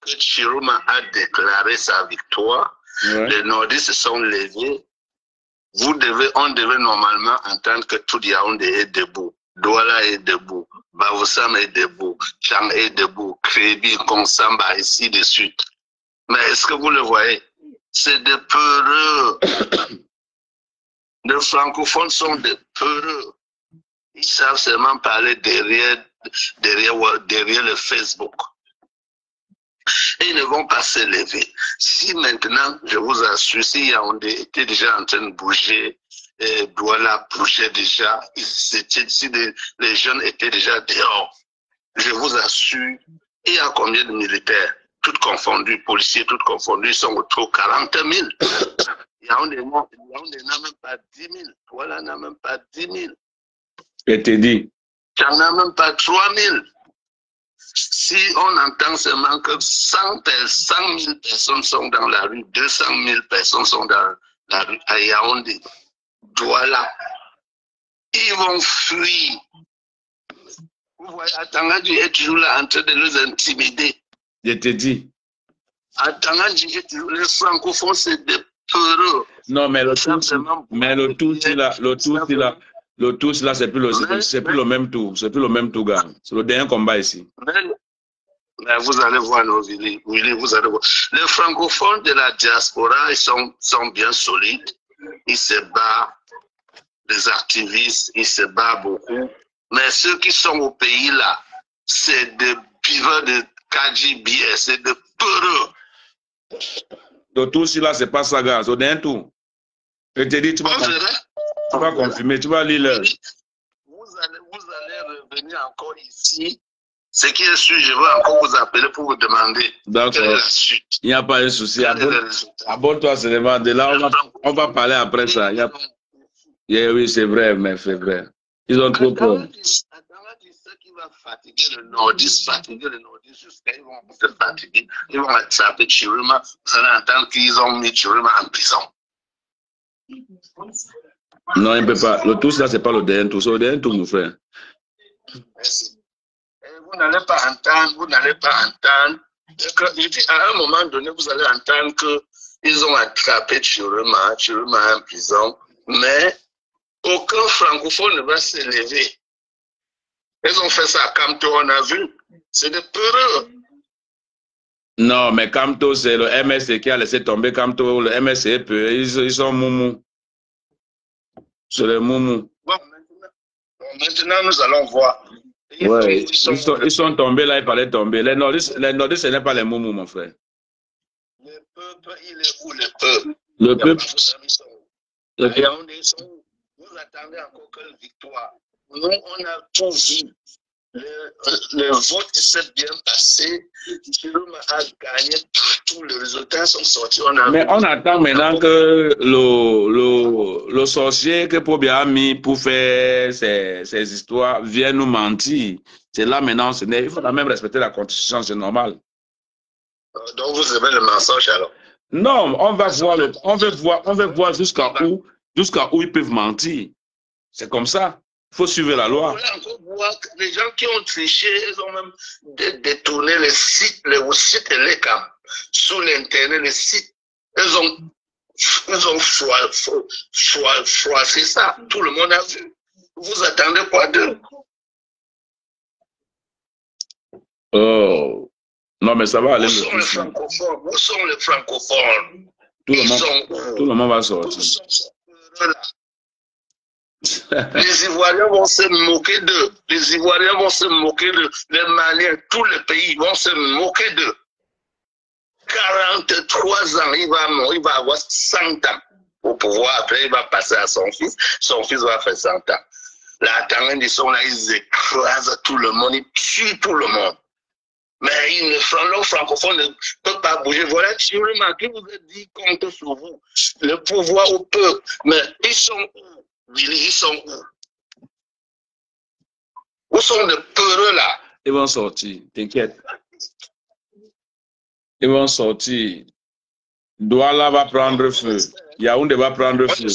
que Chiroma a déclaré sa victoire, les nordistes se sont levés. On devait normalement entendre que tout Yaoundé est debout, Douala est debout, Bavoussam est debout, Chang est debout, Crébi, Konsamba, ainsi de suite. Mais est-ce que vous le voyez? C'est des peureux. Les francophones sont des peureux. Ils savent seulement parler derrière le Facebook. Et ils ne vont pas se lever. Si maintenant, je vous assure, si Yaoundé était déjà en train de bouger, Douala bougeait déjà, si les jeunes étaient déjà dehors, je vous assure, il y a combien de militaires, toutes confondues, policiers, toutes confondues, ils sont autour de 40 000. Yaoundé n'a même pas 10 000. Douala n'a même pas 10 000. Et t'es dit? Tu n'en as même pas 3 000. Si on entend seulement que 100 000 personnes sont dans la rue, 200 000 personnes sont dans la rue à Yaoundé, Douala, ils vont fuir. Vous voyez, Atangandji est toujours là en train de les intimider. Je te dis. Atangandji est toujours, les francophones, c'est des peureux. Non, mais le tout, là, c'est plus le même tour. C'est plus le même tour, gars. C'est le dernier combat ici. Mais vous allez voir nos Willy, vous allez voir. Les francophones de la diaspora, ils sont bien solides. Ils se battent. Les activistes, ils se battent beaucoup. Mais ceux qui sont au pays là, c'est des buveurs de KGBS, c'est des peureux. Le tour, là, c'est pas ça, gars. C'est le dernier tour. Je te dis, tu vas confirmer, tu vas lire l'heure. Vous allez revenir encore ici. Ce qui est sûr, je vais encore vous appeler pour vous demander. D'accord. Il n'y a pas de souci. Abonne-toi seulement. De là, on va parler après ça. Oui, c'est vrai, mais c'est vrai. Ils ont trop peur. Ce qui va fatiguer le nordiste jusqu'à ils vont se fatiguer. Ils vont attraper Chiroma. Vous allez entendre qu'ils ont mis Chiroma en prison. Non, il ne peut pas. Le tout, là, ce n'est pas le dernier tour. C'est le dernier tour, mon frère. Merci. Vous n'allez pas entendre. À un moment donné, vous allez entendre qu'ils ont attrapé Chiroma en prison, mais aucun francophone ne va se lever. Ils ont fait ça à Kamto, on a vu. C'est des peureux. Non, mais Kamto, c'est le MSC qui a laissé tomber Kamto. Le MSC est peu. Ils sont moumou. C'est le moumou. Bon, maintenant, nous allons voir. Ouais, ils sont tombés là, il fallait tomber. Les nordistes, ce n'est pas les moumous, mon frère. Le peuple, il est où le peuple? Le peuple, Yaoundé, vous attendez encore quelle victoire? Nous, on a tout vu. Le vote s'est bien passé. Chiroma a gagné partout. Les résultats sont sortis. Mais on attend maintenant que le sorcier que Pobia a mis pour faire ces histoires vienne nous mentir. C'est là maintenant, il faut quand même respecter la constitution, c'est normal. Donc vous aimez le mensonge alors? Non, on veut voir jusqu'à où ils peuvent mentir. C'est comme ça. Il faut suivre la loi. Vous voulez encore voir que les gens qui ont triché, ils ont même détourné les sites Telecam sur l'internet, les sites. Ils ont froissé ça. Tout le monde a vu. Vous attendez quoi d'eux? Oh. Non, mais ça va aller. Où sont les francophones? Où sont les francophones? Tout le monde va sortir. Les Ivoiriens vont se moquer d'eux. Les Ivoiriens vont se moquer d'eux. Les Maliens, tous les pays vont se moquer d'eux. 43 ans, il va avoir 100 ans au pouvoir. Après, il va passer à son fils. Son fils va faire 100 ans. La Tangan, ils sont là, ils écrasent tout le monde, ils tuent tout le monde. Mais le francophone ne peut pas bouger. Voilà, Chiroma qui vous a dit compte sur vous. Le pouvoir au peuple. Mais ils sont où? Ils sont où? Où sont les peureux là? Ils vont sortir, t'inquiète. Ils vont sortir. Douala va prendre feu. Yaoundé va prendre feu.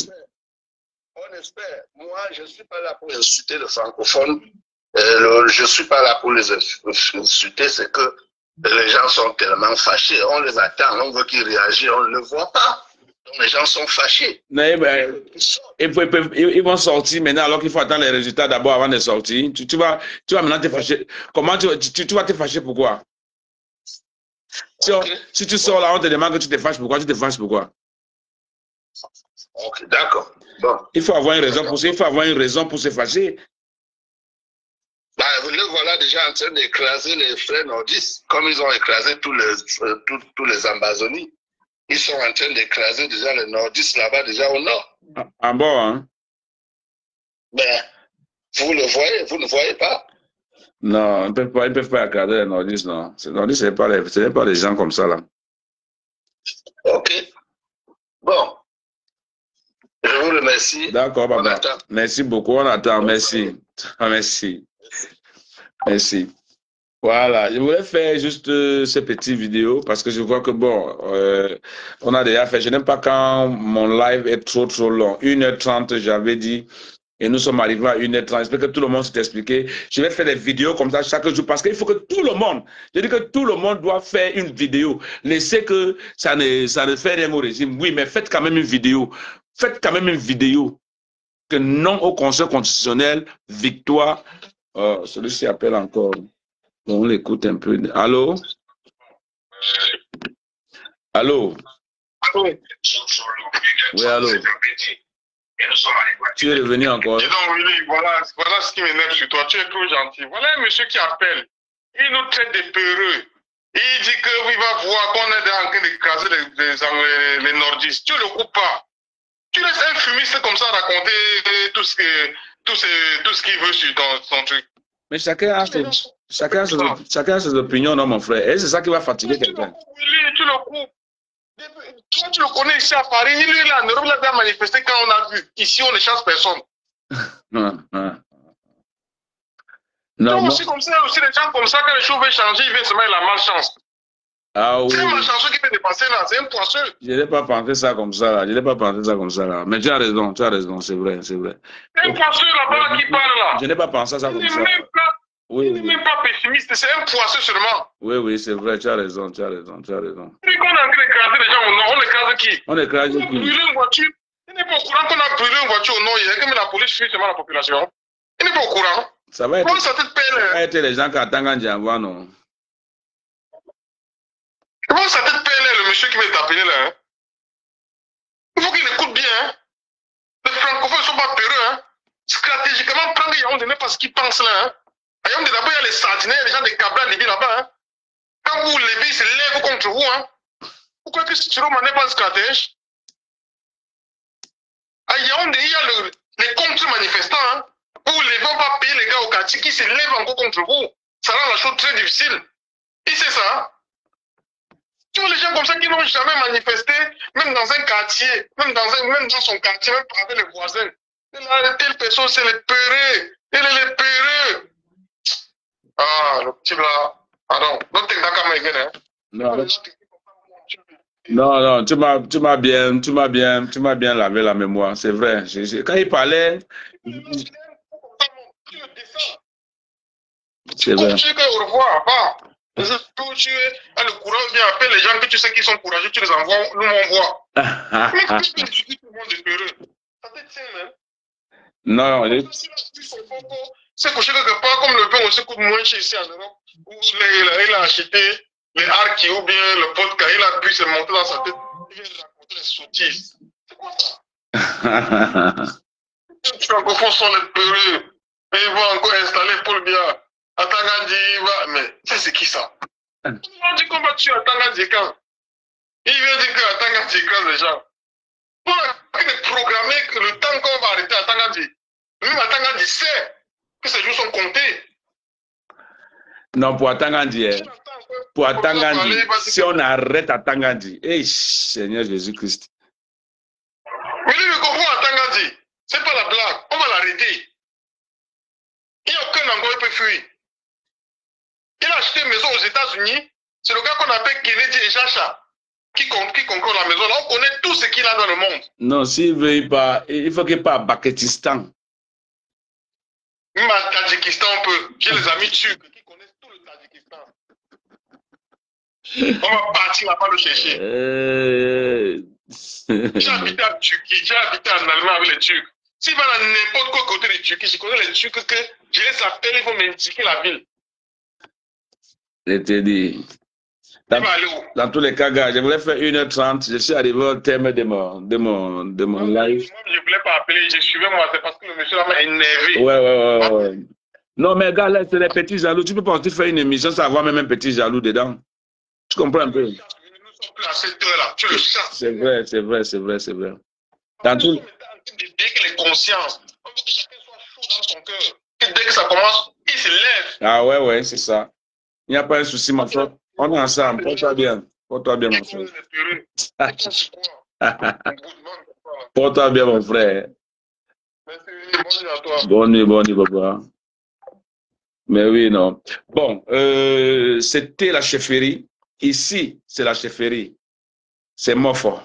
On espère. Moi, je ne suis pas là pour insulter les francophones. Je ne suis pas là pour les insulter. C'est que les gens sont tellement fâchés. On les attend. On veut qu'ils réagissent. On ne le voit pas. Donc, les gens sont fâchés. Mais, ils vont sortir maintenant alors qu'il faut attendre les résultats d'abord avant de sortir. Tu vas maintenant te fâcher. Comment tu vas te fâcher pourquoi? Okay. Si tu sors là, on te demande que tu te fâches pourquoi? Tu te fâches pourquoi? Ok, d'accord. Bon. Il faut avoir une raison pour ça. Il faut avoir une raison pour se fâcher. Bah, le voilà déjà en train d'écraser les frères nordistes, comme ils ont écrasé tous les Ambazonis. Ils sont en train d'écraser déjà les nordistes là-bas, déjà au nord. Ah bon, hein? Ben, vous le voyez, vous ne voyez pas? Non, ils ne peuvent pas écraser les nordistes, non. Les nordistes, ce n'est pas les gens comme ça, là. Ok. Bon. Je vous remercie. D'accord, papa. Merci beaucoup, on attend. Merci. Merci. Merci. Voilà, je voulais faire juste ces petites vidéos parce que je vois que bon, on a déjà fait. Je n'aime pas quand mon live est trop long. 1h30, j'avais dit, et nous sommes arrivés à 1h30. J'espère que tout le monde s'est expliqué. Je vais faire des vidéos comme ça chaque jour parce qu'il faut que tout le monde, je dis que tout le monde doit faire une vidéo. Laissez que ça ne fait rien au régime. Oui, mais faites quand même une vidéo. Faites quand même une vidéo. Que non au Conseil constitutionnel, victoire. Celui-ci appelle encore. On l'écoute un peu. Allô? Allô? Oui, allô? Tu es revenu encore? Dis donc, Willy, voilà ce qui m'énerve sur toi. Tu es trop gentil. Voilà un monsieur qui appelle. Il nous traite de peureux. Il dit qu'il va voir qu'on est en train d'écraser les nordistes. Tu ne le coupes pas. Tu laisses un fumiste comme ça raconter tout ce qu'il veut sur ton truc. Mais chacun a ses opinions, non, mon frère. Et c'est ça qui va fatiguer quelqu'un. Tu le coupes. Toi, tu le connais ici à Paris. Il est là en Europe, il a bien manifesté quand on a vu. Ici, on ne chasse personne. Non, aussi comme ça, aussi les gens comme ça, quand les choses veulent changer, ils viennent se mettre la malchance. Ah oui. C'est un malchanceux qui peut dépasser là, c'est un poisseux. Je n'ai pas pensé ça comme ça là. Je n'ai pas pensé ça comme ça là. Mais tu as raison, c'est vrai, c'est vrai. C'est un poisseux là-bas qui parle là. Je n'ai pas pensé ça comme ça. Il n'est même pas pessimiste, c'est un poisseux seulement. Oui, c'est vrai, tu as raison, tu as raison. Et qu'on est en train d'écraser les gens au nord, on écrase qui? On écrase qui? On a brûlé une voiture. Il n'est pas au courant qu'on a brûlé une voiture au nord hier, que la police suit seulement la population. Il n'est pas au courant. Ça va être les gens qui attendent quand j'envoie, non? Comment sa tête pèle, le monsieur qui va t'appeler là, hein? Il faut qu'il écoute bien, hein? Les francophones ne sont pas peureux, hein? Stratégiquement, prendre Yaoundé n'est pas ce qu'ils pensent là, hein? À Yaoundé, d'abord, il y a les sentinelles, il y a les gens des Kabla Libye là-bas, hein? Quand vous vous levez, ils se lèvent contre vous, hein? Pourquoi que Chiroma n'est pas un stratège? À Yaoundé, il y a les contre-manifestants, hein. Vous ne vont pas payer les gars au quartier qui se lèvent encore contre vous. Ça rend la chose très difficile. Et c'est ça. Tu vois les gens comme ça qui n'ont jamais manifesté, même dans un quartier, même dans son quartier, même avec les voisins. Et là, telle personne, c'est les peureux. Elle est les peureux. Ah, le petit là. Pardon. Non, t'es d'accord, mais hein. Non, tu m'as bien lavé la mémoire, c'est vrai. Quand il parlait, c'est vrai. Au revoir, va. Tu as le courage, viens, appelle les gens que tu sais qui sont courageux, tu les envoies, nous on voit. Mais tu peux étudier tout le monde est peureux. Ça te tient, hein? Non, c'est couché quelque part, comme le pain aussi coûte moins cher ici en Europe, où il a acheté les arcs ou bien le vodka, il a pu se monter dans sa tête, il vient raconter les sottises. C'est quoi ça? Tu vas encore sur les peureux, et ils vont encore installer Paul Biya. Atangandi va, mais c'est qui ça? On dit qu'on va tuer Atangandi quand? Il vient dire que Atangandi écrase les gens. On a programmé que le temps qu'on va arrêter Atangandi, même Atangandi sait que ces jours sont comptés. Non, pour Atangandi, si on arrête Atangandi, Seigneur Jésus-Christ. Mais lui, il comprend Atangandi. C'est pas la blague. On va l'arrêter. Il n'y a aucun endroit où il peut fuir. Il a acheté une maison aux États-Unis. C'est le gars qu'on appelle Kennedy et Chacha qui contrôle la maison. Là, on connaît tout ce qu'il a dans le monde. Non, s'il veut, il faut qu'il parte à Pakistan. Même à Tadjikistan, on peut. J'ai les amis turcs qui connaissent tout le Tadjikistan. On va partir là-bas le chercher. J'ai habité en Turquie, j'ai habité en Allemagne avec les Turcs. S'il va dans n'importe quel côté de Turquie, je connais les Turcs que je laisse appeler, ils vont m'indiquer la ville. Je te dis. Dans tous les cas, gars, je voulais faire 1h30. Je suis arrivé au terme de mon live. Moi, je ne voulais pas appeler, je suivais moi, c'est parce que le monsieur là m'a énervé. Ouais. Non, mais gars, là, c'est des petits jaloux. Tu peux pas aussi faire une émission sans avoir même un petit jaloux dedans. Tu comprends un peu? Nous sommes plus à cette heure-là, tu le sais. C'est vrai. Dans tout... Dès qu'il est conscient, on veut que chacun soit chaud dans son cœur. Et dès que ça commence, il se lève. Ah ouais, c'est ça. Il n'y a pas un souci, mon frère. On est ensemble. Porte-toi bien, mon frère. Porte-toi bien, mon frère. Merci, bonne nuit à toi. Bonne nuit, papa. Mais oui, non. Bon, c'était la chefferie. Ici, c'est la chefferie. C'est Mofo.